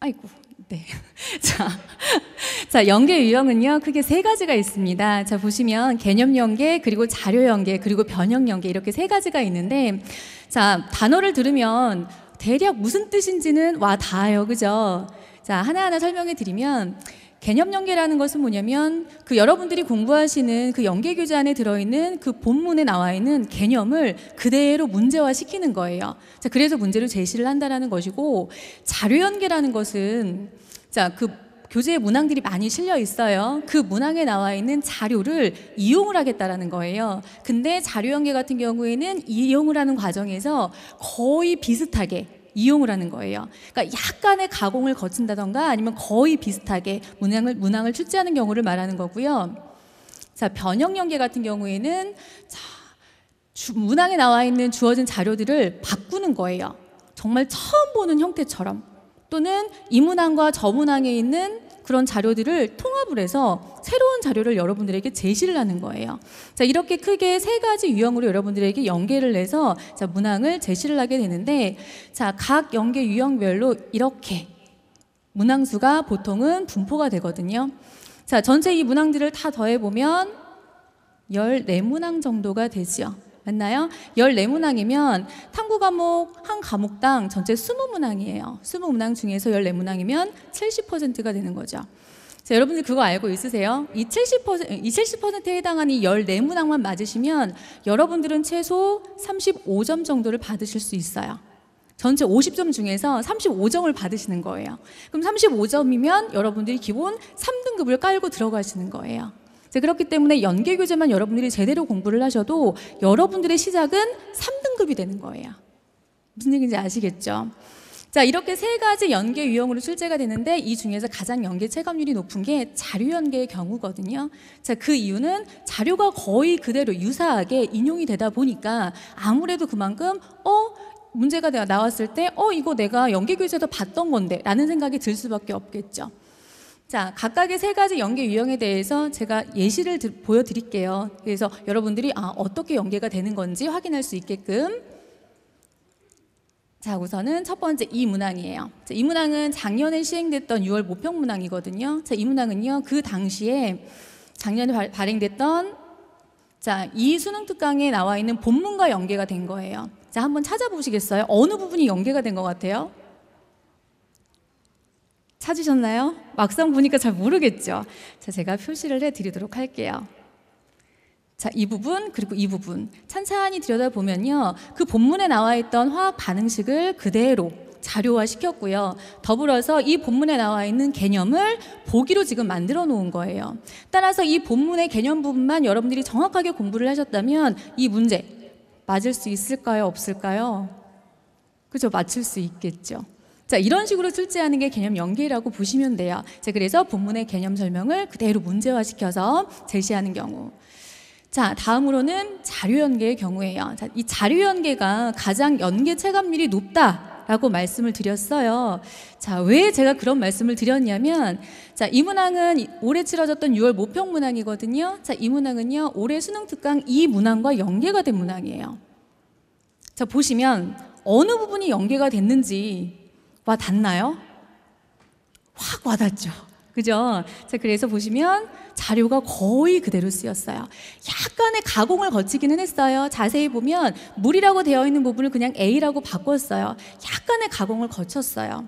아이고, 네. 자, 연계 유형은요, 크게 3가지가 있습니다. 자, 보시면 개념 연계, 그리고 자료 연계, 그리고 변형 연계, 이렇게 3가지가 있는데, 자, 단어를 들으면 대략 무슨 뜻인지는 와 닿아요. 그죠? 자, 하나하나 설명해 드리면, 개념 연계라는 것은 뭐냐면 그 여러분들이 공부하시는 그 연계 교재 안에 들어있는 그 본문에 나와 있는 개념을 그대로 문제화 시키는 거예요. 자, 그래서 문제를 제시를 한다라는 것이고, 자료 연계라는 것은 그 교재에 문항들이 많이 실려 있어요. 그 문항에 나와 있는 자료를 이용을 하겠다라는 거예요. 근데 자료 연계 같은 경우에는 이용을 하는 과정에서 거의 비슷하게 이용을 하는 거예요. 그러니까 약간의 가공을 거친다던가 아니면 거의 비슷하게 문항을 출제하는 경우를 말하는 거고요. 자, 변형 연계 같은 경우에는 문항에 나와 있는 주어진 자료들을 바꾸는 거예요. 정말 처음 보는 형태처럼, 또는 이 문항과 저 문항에 있는 그런 자료들을 통합을 해서 새로운 자료를 여러분들에게 제시를 하는 거예요. 자, 이렇게 크게 3가지 유형으로 여러분들에게 연계를 해서 문항을 제시를 하게 되는데, 자, 각 연계 유형별로 이렇게 문항수가 보통은 분포가 되거든요. 자, 전체 이 문항들을 다 더해보면 14문항 정도가 되죠. 맞나요? 14문항이면 탐구 과목 한 과목당 전체 20문항이에요. 20문항 중에서 14문항이면 70%가 되는 거죠. 자, 여러분들 그거 알고 있으세요? 이 70%에 해당하는 이 14문항만 맞으시면 여러분들은 최소 35점 정도를 받으실 수 있어요. 전체 50점 중에서 35점을 받으시는 거예요. 그럼 35점이면 여러분들이 기본 3등급을 깔고 들어가시는 거예요. 자, 그렇기 때문에 연계 교재만 여러분들이 제대로 공부를 하셔도 여러분들의 시작은 3등급이 되는 거예요. 무슨 얘기인지 아시겠죠? 자, 이렇게 3가지 연계 유형으로 출제가 되는데, 이 중에서 가장 연계 체감률이 높은 게 자료 연계의 경우거든요. 자, 그 이유는 자료가 거의 그대로 유사하게 인용이 되다 보니까 아무래도 그만큼 문제가 나왔을 때 이거 내가 연계 교재에서 봤던 건데 라는 생각이 들 수밖에 없겠죠. 자, 각각의 3가지 연계 유형에 대해서 제가 예시를 보여드릴게요. 그래서 여러분들이 어떻게 연계가 되는 건지 확인할 수 있게끔. 자, 우선은 첫 번째 이 문항이에요. 자, 이 문항은 작년에 시행됐던 6월 모평 문항이거든요. 자, 이 문항은요, 그 당시에 작년에 발행됐던 이 수능 특강에 나와 있는 본문과 연계가 된 거예요. 자, 한번 찾아보시겠어요? 어느 부분이 연계가 된 것 같아요? 찾으셨나요? 막상 보니까 잘 모르겠죠? 자, 제가 표시를 해드리도록 할게요. 자, 이 부분 그리고 이 부분 찬찬히 들여다보면요, 그 본문에 나와 있던 화학 반응식을 그대로 자료화 시켰고요. 더불어서 이 본문에 나와 있는 개념을 보기로 지금 만들어 놓은 거예요. 따라서 이 본문의 개념 부분만 여러분들이 정확하게 공부를 하셨다면 이 문제 맞을 수 있을까요? 없을까요? 그죠? 맞출 수 있겠죠. 자, 이런 식으로 출제하는 게 개념 연계라고 보시면 돼요. 자, 그래서 본문의 개념 설명을 그대로 문제화시켜서 제시하는 경우. 자, 다음으로는 자료 연계의 경우예요. 자, 이 자료 연계가 가장 연계 체감률이 높다라고 말씀을 드렸어요. 자, 왜 제가 그런 말씀을 드렸냐면, 자, 이 문항은 올해 치러졌던 6월 모평 문항이거든요. 자, 이 문항은요, 올해 수능 특강 이 문항과 연계가 된 문항이에요. 자, 보시면 어느 부분이 연계가 됐는지 와 닿나요? 확 와닿죠. 그죠? 자, 그래서 보시면 자료가 거의 그대로 쓰였어요. 약간의 가공을 거치기는 했어요. 자세히 보면 물이라고 되어 있는 부분을 그냥 A라고 바꿨어요. 약간의 가공을 거쳤어요.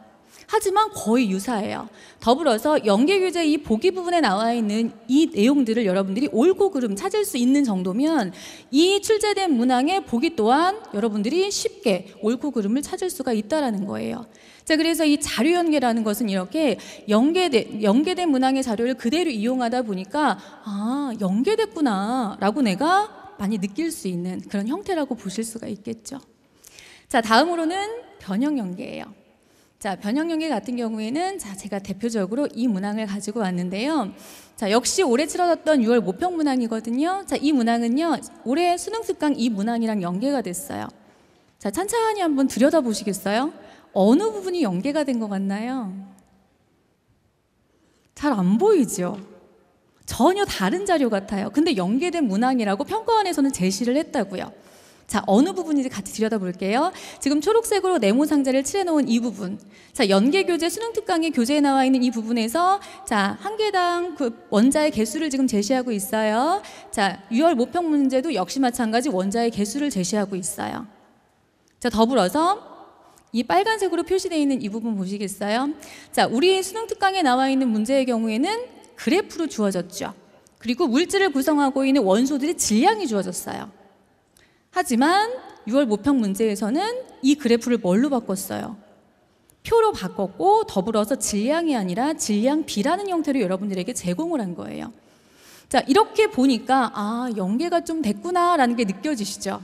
하지만 거의 유사해요. 더불어서 연계교재 이 보기 부분에 나와 있는 이 내용들을 여러분들이 옳고 그름 찾을 수 있는 정도면 이 출제된 문항의 보기 또한 여러분들이 쉽게 옳고 그름을 찾을 수가 있다라는 거예요. 자, 그래서 이 자료 연계라는 것은 이렇게 연계된 문항의 자료를 그대로 이용하다 보니까 아, 연계됐구나 라고 내가 많이 느낄 수 있는 그런 형태라고 보실 수가 있겠죠. 자, 다음으로는 변형 연계예요. 자, 변형 연계 같은 경우에는 자, 제가 대표적으로 이 문항을 가지고 왔는데요. 자, 역시 올해 치러졌던 6월 모평 문항이거든요. 자, 이 문항은요, 올해 수능 특강 이 문항이랑 연계가 됐어요. 자, 찬찬히 한번 들여다보시겠어요? 어느 부분이 연계가 된 것 같나요? 잘 안 보이죠? 전혀 다른 자료 같아요. 근데 연계된 문항이라고 평가원에서는 제시를 했다고요. 자, 어느 부분인지 같이 들여다볼게요. 지금 초록색으로 네모 상자를 칠해놓은 이 부분. 자, 연계교재 수능특강의 교재에 나와 있는 이 부분에서 자, 한 개당 그 원자의 개수를 지금 제시하고 있어요. 자, 6월 모평 문제도 역시 마찬가지 원자의 개수를 제시하고 있어요. 자, 더불어서 이 빨간색으로 표시되어 있는 이 부분 보시겠어요? 자, 우리 수능특강에 나와 있는 문제의 경우에는 그래프로 주어졌죠. 그리고 물질을 구성하고 있는 원소들의 질량이 주어졌어요. 하지만 6월 모평 문제에서는 이 그래프를 뭘로 바꿨어요? 표로 바꿨고 더불어서 질량이 아니라 질량비라는 형태로 여러분들에게 제공을 한 거예요. 자, 이렇게 보니까 아, 연계가 좀 됐구나라는 게 느껴지시죠?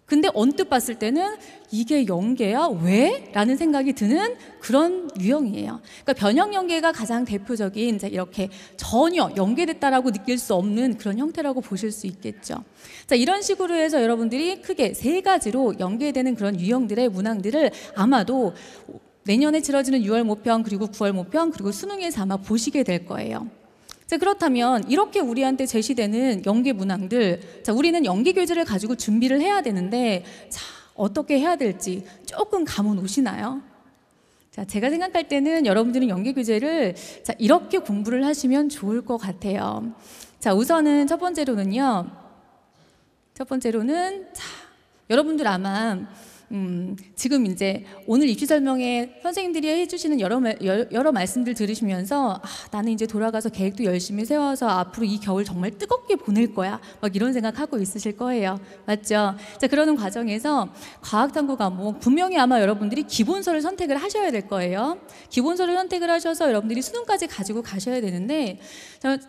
근데 언뜻 봤을 때는 이게 연계야? 왜? 라는 생각이 드는 그런 유형이에요. 그러니까 변형 연계가 가장 대표적인 이렇게 전혀 연계됐다라고 느낄 수 없는 그런 형태라고 보실 수 있겠죠. 자, 이런 식으로 해서 여러분들이 크게 세 가지로 연계되는 그런 유형들의 문항들을 아마도 내년에 치러지는 6월 모평 그리고 9월 모평 그리고 수능에서 아마 보시게 될 거예요. 자, 그렇다면 이렇게 우리한테 제시되는 연계 문항들, 자, 우리는 연계 교재를 가지고 준비를 해야 되는데 자, 어떻게 해야 될지 조금 감은 오시나요? 자, 제가 생각할 때는 여러분들은 연계 교재를 자, 이렇게 공부를 하시면 좋을 것 같아요. 자, 우선은 첫 번째로는 자, 여러분들 아마 지금 이제 오늘 입시 설명에 선생님들이 해주시는 여러 말씀들 들으시면서 아, 나는 이제 돌아가서 계획도 열심히 세워서 앞으로 이 겨울 정말 뜨겁게 보낼 거야. 막 이런 생각하고 있으실 거예요. 맞죠? 자, 그러는 과정에서 과학탐구 과목 분명히 아마 여러분들이 기본서를 선택을 하셔야 될 거예요. 기본서를 선택을 하셔서 여러분들이 수능까지 가지고 가셔야 되는데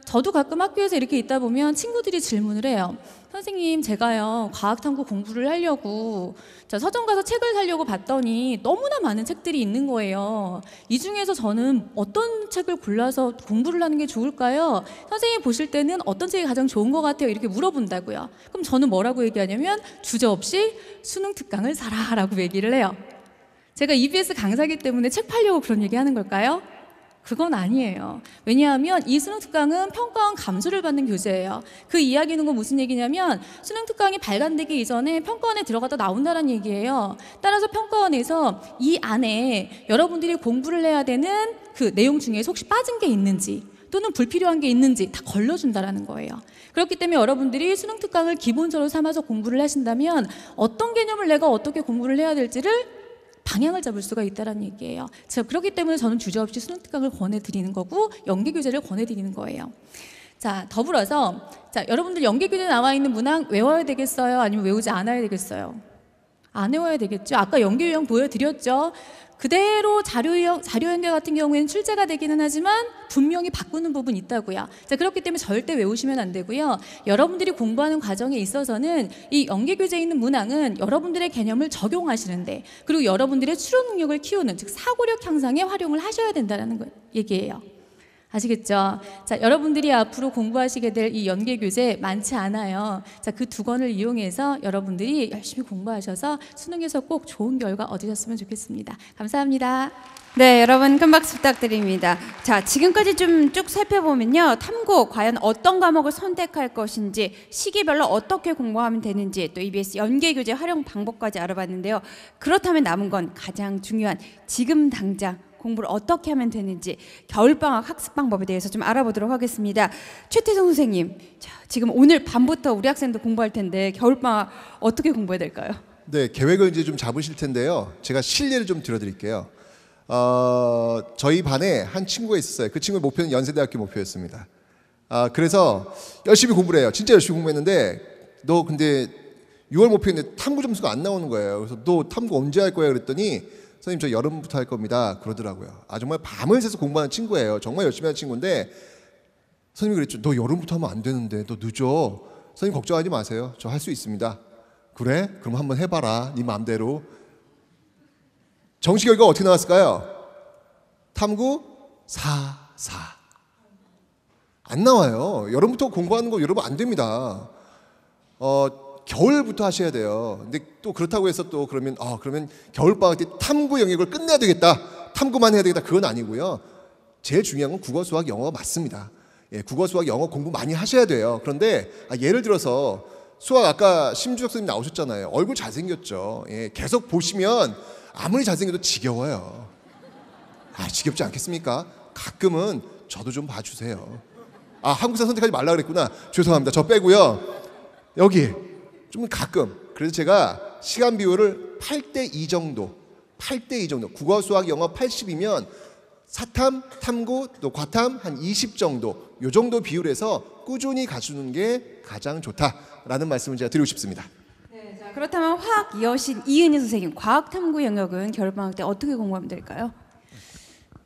저도 가끔 학교에서 이렇게 있다 보면 친구들이 질문을 해요. 선생님, 제가요 과학탐구 공부를 하려고 자, 서점 가서 책을 사려고 봤더니 너무나 많은 책들이 있는 거예요. 이 중에서 저는 어떤 책을 골라서 공부를 하는 게 좋을까요? 선생님 보실 때는 어떤 책이 가장 좋은 것 같아요? 이렇게 물어본다고요. 그럼 저는 뭐라고 얘기하냐면 주저없이 수능 특강을 사라 라고 얘기를 해요. 제가 EBS 강사이기 때문에 책 팔려고 그런 얘기하는 걸까요? 그건 아니에요. 왜냐하면 이 수능특강은 평가원 감수를 받는 교재예요. 그 이야기는 건 무슨 얘기냐면 수능특강이 발간되기 이전에 평가원에 들어갔다 나온다는 얘기예요. 따라서 평가원에서 이 안에 여러분들이 공부를 해야 되는 그 내용 중에서 혹시 빠진 게 있는지 또는 불필요한 게 있는지 다 걸러준다라는 거예요. 그렇기 때문에 여러분들이 수능특강을 기본서로 삼아서 공부를 하신다면 어떤 개념을 내가 어떻게 공부를 해야 될지를 방향을 잡을 수가 있다는 얘기예요. 자, 그렇기 때문에 저는 주저없이 수능특강을 권해드리는 거고 연계교재를 권해드리는 거예요. 자, 더불어서 자, 여러분들 연계교재에 나와 있는 문항 외워야 되겠어요? 아니면 외우지 않아야 되겠어요? 안 외워야 되겠죠. 아까 연계유형 보여드렸죠. 그대로 자료 연계 같은 경우에는 출제가 되기는 하지만 분명히 바꾸는 부분이 있다고요. 자, 그렇기 때문에 절대 외우시면 안 되고요. 여러분들이 공부하는 과정에 있어서는 이 연계 교재에 있는 문항은 여러분들의 개념을 적용하시는데 그리고 여러분들의 추론 능력을 키우는 즉 사고력 향상에 활용을 하셔야 된다는 얘기예요. 아시겠죠? 자, 여러분들이 앞으로 공부하시게 될 이 연계 교재 많지 않아요. 자, 그 두 권을 이용해서 여러분들이 열심히 공부하셔서 수능에서 꼭 좋은 결과 얻으셨으면 좋겠습니다. 감사합니다. 네, 여러분 큰 박수 부탁드립니다. 자, 지금까지 좀 쭉 살펴보면요. 탐구 과연 어떤 과목을 선택할 것인지, 시기별로 어떻게 공부하면 되는지, 또 EBS 연계교재 활용 방법까지 알아봤는데요. 그렇다면 남은 건 가장 중요한 지금 당장 공부를 어떻게 하면 되는지 겨울방학 학습 방법에 대해서 좀 알아보도록 하겠습니다. 최태성 선생님, 자, 지금 오늘 밤부터 우리 학생들 공부할 텐데 겨울방학 어떻게 공부해야 될까요? 네, 계획을 이제 좀 잡으실 텐데요. 제가 실례를 좀 들어드릴게요. 저희 반에 한 친구가 있었어요. 그 친구의 목표는 연세대학교 목표였습니다. 그래서 열심히 공부를 해요. 진짜 열심히 공부했는데 너 근데 6월 목표인데 탐구 점수가 안 나오는 거예요. 그래서 너 탐구 언제 할 거야 그랬더니 선생님 저 여름부터 할 겁니다 그러더라고요. 정말 밤을 새서 공부하는 친구예요. 정말 열심히 하는 친구인데 선생님이 그랬죠. 너 여름부터 하면 안 되는데 너 늦어. 선생님 걱정하지 마세요. 저 할 수 있습니다. 그래? 그럼 한번 해봐라. 네 마음대로. 정시 결과가 어떻게 나왔을까요? 탐구 4. 안 나와요. 여름부터 공부하는 거 여러분 안 됩니다. 겨울부터 하셔야 돼요. 근데 또 그렇다고 해서 또 그러면 겨울방학 때 탐구 영역을 끝내야 되겠다. 탐구만 해야 되겠다. 그건 아니고요. 제일 중요한 건 국어, 수학, 영어가 맞습니다. 예, 국어, 수학, 영어 공부 많이 하셔야 돼요. 그런데 예를 들어서 수학 아까 심주혁 선생님 나오셨잖아요. 얼굴 잘생겼죠. 예, 계속 보시면 아무리 잘생겨도 지겨워요. 지겹지 않겠습니까? 가끔은 저도 좀 봐주세요. 한국사 선택하지 말라 그랬구나. 죄송합니다. 저 빼고요. 여기 좀 가끔. 그래서 제가 시간 비율을 8대2 정도. 8대2 정도. 국어, 수학, 영어 80이면 사탐, 탐구, 또 과탐 한 20 정도. 요 정도 비율에서 꾸준히 가주는 게 가장 좋다라는 말씀을 제가 드리고 싶습니다. 네, 자, 그렇다면 화학 여신 이은희 선생님, 과학탐구 영역은 겨울방학 때 어떻게 공부하면 될까요?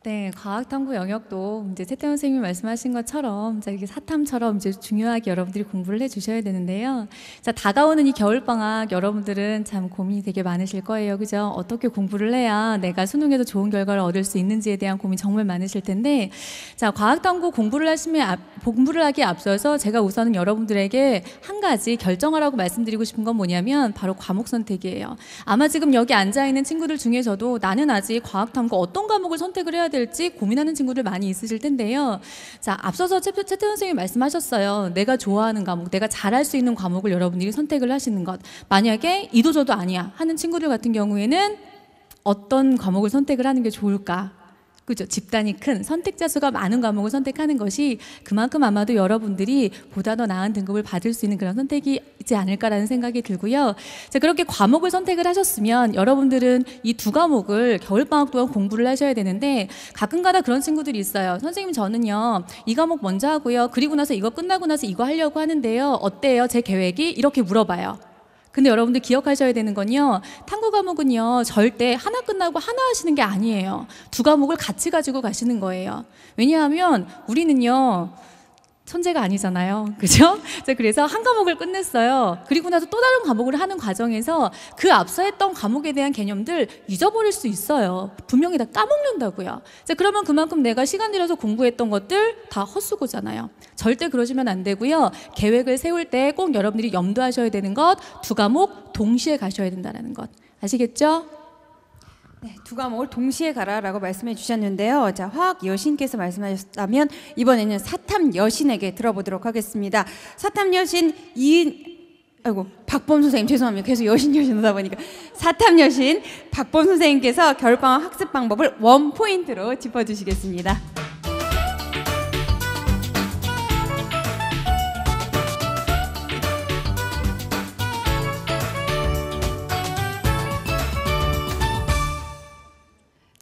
네, 과학탐구 영역도 이제 최태원 선생님이 말씀하신 것처럼 이게 사탐처럼 이제 중요하게 여러분들이 공부를 해주셔야 되는데요. 자, 다가오는 이 겨울방학 여러분들은 참 고민이 되게 많으실 거예요, 그죠? 어떻게 공부를 해야 내가 수능에도 좋은 결과를 얻을 수 있는지에 대한 고민 정말 많으실 텐데, 자, 과학탐구 공부를 하기에 앞서서 제가 우선은 여러분들에게 한 가지 결정하라고 말씀드리고 싶은 건 뭐냐면 바로 과목 선택이에요. 아마 지금 여기 앉아 있는 친구들 중에서도 나는 아직 과학탐구 어떤 과목을 선택을 해야 될지 고민하는 친구들 많이 있으실 텐데요. 자, 앞서서 최태원 선생님이 말씀하셨어요. 내가 좋아하는 과목, 내가 잘할 수 있는 과목을 여러분들이 선택을 하시는 것. 만약에 이도 저도 아니야 하는 친구들 같은 경우에는 어떤 과목을 선택을 하는 게 좋을까? 그죠? 집단이 큰 선택자 수가 많은 과목을 선택하는 것이 그만큼 아마도 여러분들이 보다 더 나은 등급을 받을 수 있는 그런 선택이지 않을까라는 생각이 들고요. 자, 그렇게 과목을 선택을 하셨으면 여러분들은 이 두 과목을 겨울방학 동안 공부를 하셔야 되는데 가끔가다 그런 친구들이 있어요. 선생님 저는요 이 과목 먼저 하고요. 그리고 나서 이거 끝나고 나서 이거 하려고 하는데요. 어때요? 제 계획이? 이렇게 물어봐요. 근데 여러분들 기억하셔야 되는 건요. 탐구 과목은요. 절대 하나 끝나고 하나 하시는 게 아니에요. 두 과목을 같이 가지고 가시는 거예요. 왜냐하면 우리는요. 천재가 아니잖아요. 그죠? 그래서 한 과목을 끝냈어요. 그리고 나서 또 다른 과목을 하는 과정에서 그 앞서 했던 과목에 대한 개념들 잊어버릴 수 있어요. 분명히 다 까먹는다고요. 자, 그러면 그만큼 내가 시간 들여서 공부했던 것들 다 헛수고잖아요. 절대 그러시면 안 되고요. 계획을 세울 때 꼭 여러분들이 염두하셔야 되는 것, 두 과목 동시에 가셔야 된다는 것. 아시겠죠? 네, 두 과목을 동시에 가라라고 말씀해 주셨는데요. 자, 화학 여신께서 말씀하셨다면 이번에는 사탐 여신에게 들어보도록 하겠습니다. 사탐 여신 박범 선생님 죄송합니다. 계속 여신 하다 보니까 사탐 여신 박범 선생님께서 겨울방학 학습 방법을 원 포인트로 짚어주시겠습니다.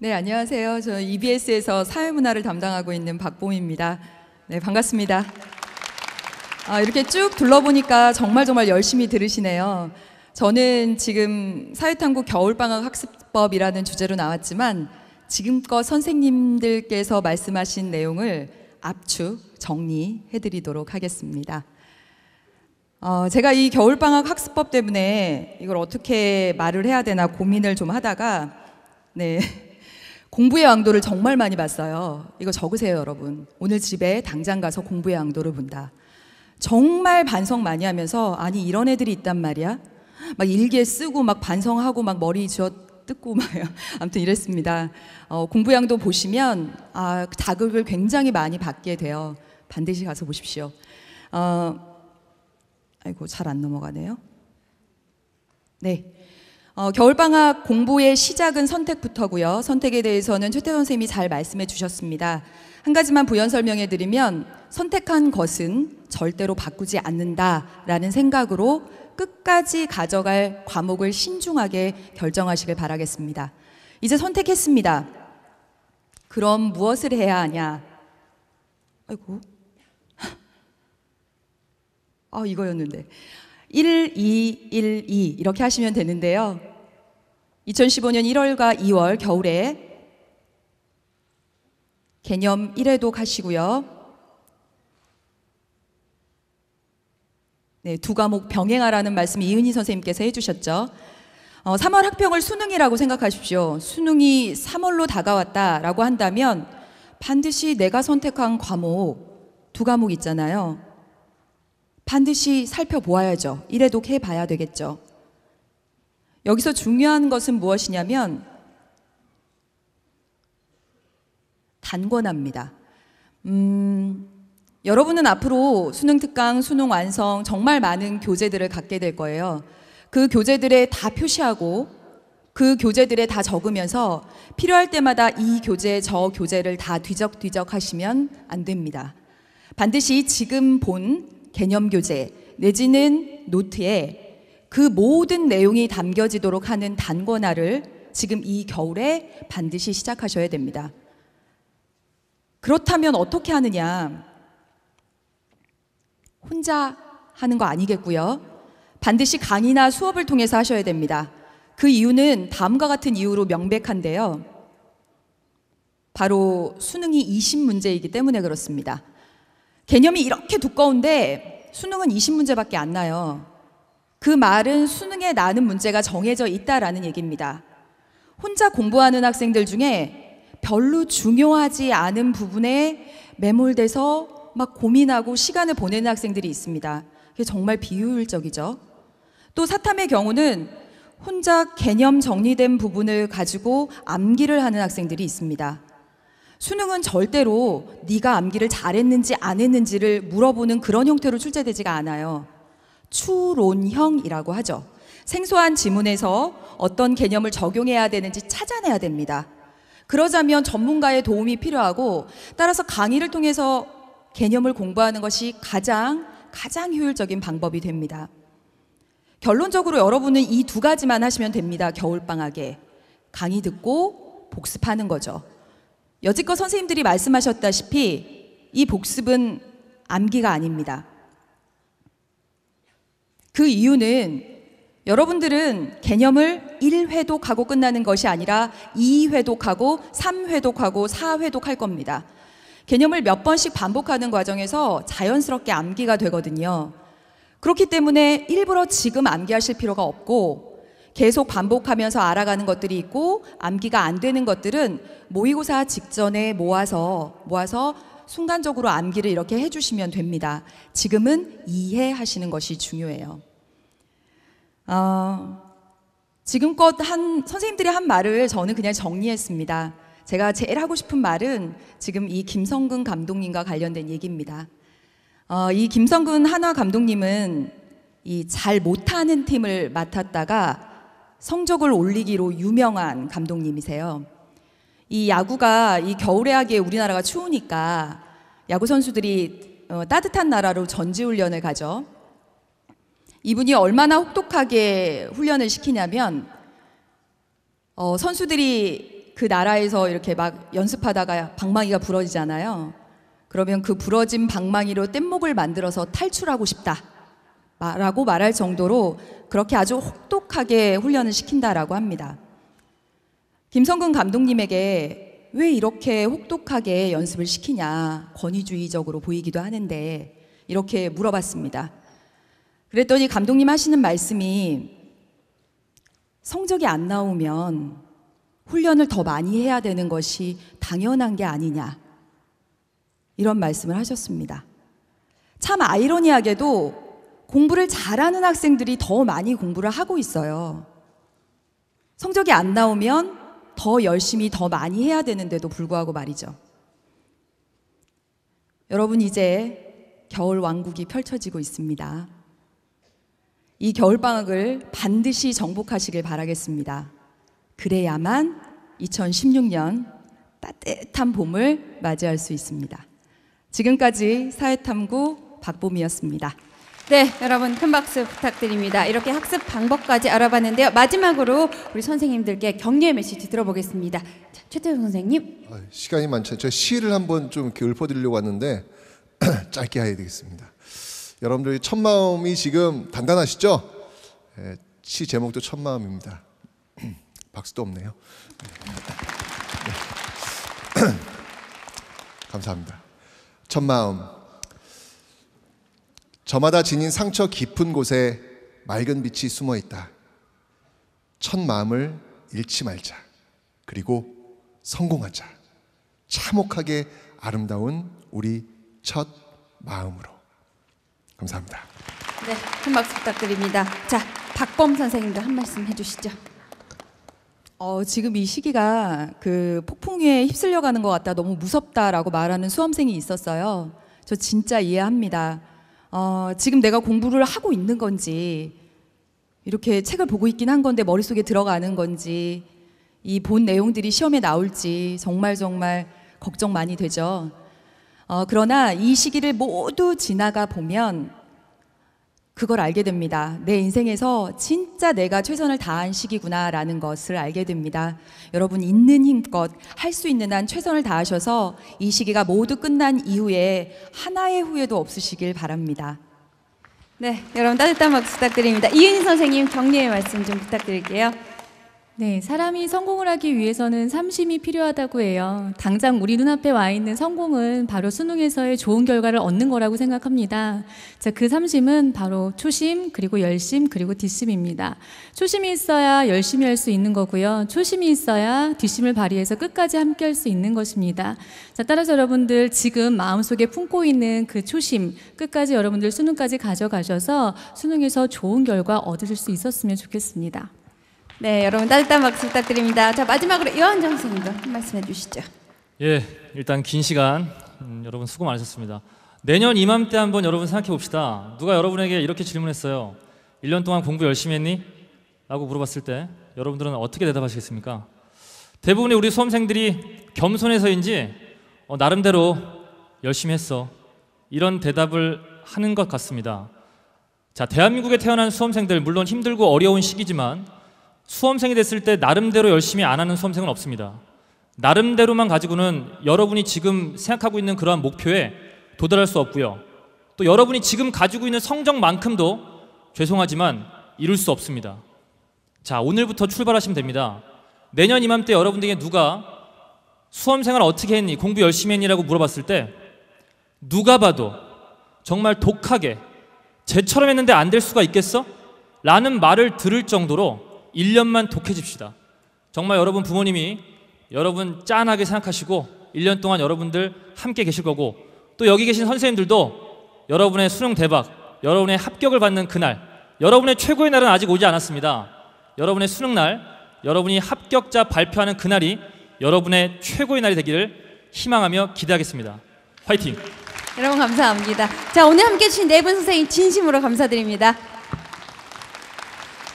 네, 안녕하세요. 저 EBS에서 사회문화를 담당하고 있는 박봄입니다. 네, 반갑습니다. 이렇게 쭉 둘러보니까 정말 열심히 들으시네요. 저는 지금 사회탐구 겨울방학 학습법이라는 주제로 나왔지만 지금껏 선생님들께서 말씀하신 내용을 압축, 정리해드리도록 하겠습니다. 제가 이 겨울방학 학습법 때문에 이걸 어떻게 말을 해야 되나 고민을 좀 하다가 네. 공부의 왕도를 정말 많이 봤어요. 이거 적으세요, 여러분. 오늘 집에 당장 가서 공부의 왕도를 본다. 정말 반성 많이 하면서 아니 이런 애들이 있단 말이야. 막 일기에 쓰고 막 반성하고 막 머리 쥐어 뜯고 막 아무튼 이랬습니다. 공부의 왕도 보시면 자극을 굉장히 많이 받게 돼요. 반드시 가서 보십시오. 아이고 잘 안 넘어가네요. 네. 겨울방학 공부의 시작은 선택부터고요. 선택에 대해서는 최태원 선생님이 잘 말씀해 주셨습니다. 한 가지만 부연 설명해 드리면 선택한 것은 절대로 바꾸지 않는다라는 생각으로 끝까지 가져갈 과목을 신중하게 결정하시길 바라겠습니다. 이제 선택했습니다. 그럼 무엇을 해야 하냐? 아이고. 이거였는데. 1, 2, 1, 2 이렇게 하시면 되는데요. 2015년 1월과 2월 겨울에 개념 1회독 하시고요. 네, 2과목 병행하라는 말씀 이은희 선생님께서 해주셨죠. 3월 학평을 수능이라고 생각하십시오. 수능이 3월로 다가왔다라고 한다면 반드시 내가 선택한 과목 2과목 있잖아요. 반드시 살펴보아야죠. 1회독 해봐야 되겠죠. 여기서 중요한 것은 무엇이냐면 단권화입니다. 여러분은 앞으로 수능 특강, 수능 완성 정말 많은 교재들을 갖게 될 거예요. 그 교재들에 다 표시하고 그 교재들에 다 적으면서 필요할 때마다 이 교재, 저 교재를 다 뒤적뒤적 하시면 안 됩니다. 반드시 지금 본 개념 교재 내지는 노트에 그 모든 내용이 담겨지도록 하는 단권화를 지금 이 겨울에 반드시 시작하셔야 됩니다. 그렇다면 어떻게 하느냐? 혼자 하는 거 아니겠고요. 반드시 강의나 수업을 통해서 하셔야 됩니다. 그 이유는 다음과 같은 이유로 명백한데요. 바로 수능이 20문제이기 때문에 그렇습니다. 개념이 이렇게 두꺼운데 수능은 20문제밖에 안 나요. 그 말은 수능에 나는 문제가 정해져 있다라는 얘기입니다. 혼자 공부하는 학생들 중에 별로 중요하지 않은 부분에 매몰돼서 막 고민하고 시간을 보내는 학생들이 있습니다. 그게 정말 비효율적이죠. 또 사탐의 경우는 혼자 개념 정리된 부분을 가지고 암기를 하는 학생들이 있습니다. 수능은 절대로 네가 암기를 잘했는지 안 했는지를 물어보는 그런 형태로 출제되지가 않아요. 추론형이라고 하죠. 생소한 지문에서 어떤 개념을 적용해야 되는지 찾아내야 됩니다. 그러자면 전문가의 도움이 필요하고 따라서 강의를 통해서 개념을 공부하는 것이 가장 효율적인 방법이 됩니다. 결론적으로 여러분은 이 2가지만 하시면 됩니다. 겨울방학에 강의 듣고 복습하는 거죠. 여지껏 선생님들이 말씀하셨다시피 이 복습은 암기가 아닙니다. 그 이유는 여러분들은 개념을 1회독하고 끝나는 것이 아니라 2회독하고 3회독하고 4회독 할 겁니다. 개념을 몇 번씩 반복하는 과정에서 자연스럽게 암기가 되거든요. 그렇기 때문에 일부러 지금 암기하실 필요가 없고 계속 반복하면서 알아가는 것들이 있고 암기가 안 되는 것들은 모의고사 직전에 모아서 순간적으로 암기를 이렇게 해주시면 됩니다. 지금은 이해하시는 것이 중요해요. 지금껏 선생님들이 한 말을 저는 그냥 정리했습니다. 제가 제일 하고 싶은 말은 지금 이 김성근 감독님과 관련된 얘기입니다. 이 김성근 한화 감독님은 이 잘 못하는 팀을 맡았다가 성적을 올리기로 유명한 감독님이세요. 이 야구가 이 겨울에 하기에 우리나라가 추우니까 야구 선수들이 따뜻한 나라로 전지훈련을 가죠. 이분이 얼마나 혹독하게 훈련을 시키냐면 선수들이 그 나라에서 이렇게 막 연습하다가 방망이가 부러지잖아요. 그러면 그 부러진 방망이로 뗏목을 만들어서 탈출하고 싶다 라고 말할 정도로 그렇게 아주 혹독하게 훈련을 시킨다라고 합니다. 김성근 감독님에게 왜 이렇게 혹독하게 연습을 시키냐, 권위주의적으로 보이기도 하는데 이렇게 물어봤습니다. 그랬더니 감독님 하시는 말씀이 성적이 안 나오면 훈련을 더 많이 해야 되는 것이 당연한 게 아니냐, 이런 말씀을 하셨습니다. 참 아이러니하게도 공부를 잘하는 학생들이 더 많이 공부를 하고 있어요. 성적이 안 나오면 더 열심히 더 많이 해야 되는데도 불구하고 말이죠. 여러분, 이제 겨울 왕국이 펼쳐지고 있습니다. 이 겨울방학을 반드시 정복하시길 바라겠습니다. 그래야만 2016년 따뜻한 봄을 맞이할 수 있습니다. 지금까지 사회탐구 박봄이었습니다. 네, 여러분 큰 박수 부탁드립니다. 이렇게 학습 방법까지 알아봤는데요. 마지막으로 우리 선생님들께 격려의 메시지 들어보겠습니다. 자, 최태성 선생님. 시간이 많죠. 저 시를 한번 좀 이렇게 읊어드리려고 왔는데 짧게 해야 되겠습니다. 여러분들이 첫 마음이 지금 단단하시죠? 시 제목도 첫 마음입니다. 박수도 없네요. 감사합니다. 첫 마음. 저마다 지닌 상처 깊은 곳에 맑은 빛이 숨어 있다. 첫 마음을 잃지 말자. 그리고 성공하자. 참혹하게 아름다운 우리 첫 마음으로. 감사합니다. 네, 큰 박수 부탁드립니다. 자, 박범 선생님도 한 말씀 해주시죠. 지금 이 시기가 그 폭풍에 휩쓸려가는 것 같다, 너무 무섭다라고 말하는 수험생이 있었어요. 저 진짜 이해합니다. 지금 내가 공부를 하고 있는 건지, 이렇게 책을 보고 있긴 한 건데 머릿속에 들어가는 건지, 이 본 내용들이 시험에 나올지 정말 걱정 많이 되죠. 그러나 이 시기를 모두 지나가 보면 그걸 알게 됩니다. 내 인생에서 진짜 내가 최선을 다한 시기구나라는 것을 알게 됩니다. 여러분, 있는 힘껏 할 수 있는 한 최선을 다하셔서 이 시기가 모두 끝난 이후에 하나의 후회도 없으시길 바랍니다. 네, 여러분 따뜻한 박수 부탁드립니다. 이은희 선생님 격려의 말씀 좀 부탁드릴게요. 네, 사람이 성공을 하기 위해서는 삼심이 필요하다고 해요. 당장 우리 눈앞에 와 있는 성공은 바로 수능에서의 좋은 결과를 얻는 거라고 생각합니다. 자, 그 삼심은 바로 초심, 그리고 열심, 그리고 뒷심입니다. 초심이 있어야 열심히 할 수 있는 거고요. 초심이 있어야 뒷심을 발휘해서 끝까지 함께 할 수 있는 것입니다. 자, 따라서 여러분들 지금 마음속에 품고 있는 그 초심, 끝까지 여러분들 수능까지 가져가셔서 수능에서 좋은 결과 얻으실 수 있었으면 좋겠습니다. 네, 여러분 따뜻한 박수 부탁드립니다. 자, 마지막으로 이완정 선생님도 한 말씀 해주시죠. 예, 일단 긴 시간 여러분 수고 많으셨습니다. 내년 이맘때 한번 여러분 생각해 봅시다. 누가 여러분에게 이렇게 질문했어요. 1년 동안 공부 열심히 했니? 라고 물어봤을 때 여러분들은 어떻게 대답하시겠습니까? 대부분의 우리 수험생들이 겸손해서인지 나름대로 열심히 했어, 이런 대답을 하는 것 같습니다. 자, 대한민국에 태어난 수험생들, 물론 힘들고 어려운 시기지만 수험생이 됐을 때 나름대로 열심히 안 하는 수험생은 없습니다. 나름대로만 가지고는 여러분이 지금 생각하고 있는 그러한 목표에 도달할 수 없고요. 또 여러분이 지금 가지고 있는 성적만큼도 죄송하지만 이룰 수 없습니다. 자, 오늘부터 출발하시면 됩니다. 내년 이맘때 여러분들에게 누가 수험생활 어떻게 했니? 공부 열심히 했니? 라고 물어봤을 때 누가 봐도 정말 독하게 쟤처럼 했는데 안 될 수가 있겠어? 라는 말을 들을 정도로 1년만 독해집시다. 정말 여러분 부모님이 여러분 짠하게 생각하시고 1년 동안 여러분들 함께 계실 거고, 또 여기 계신 선생님들도 여러분의 수능 대박, 여러분의 합격을 받는 그날, 여러분의 최고의 날은 아직 오지 않았습니다. 여러분의 수능 날, 여러분이 합격자 발표하는 그날이 여러분의 최고의 날이 되기를 희망하며 기대하겠습니다. 화이팅! 여러분 감사합니다. 자, 오늘 함께해 주신 네 분 선생님 진심으로 감사드립니다.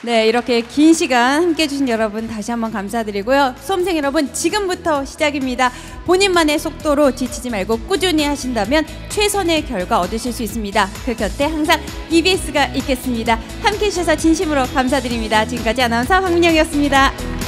네, 이렇게 긴 시간 함께해 주신 여러분 다시 한번 감사드리고요. 수험생 여러분, 지금부터 시작입니다. 본인만의 속도로 지치지 말고 꾸준히 하신다면 최선의 결과 얻으실 수 있습니다. 그 곁에 항상 EBS가 있겠습니다. 함께해 주셔서 진심으로 감사드립니다. 지금까지 아나운서 황민영이었습니다.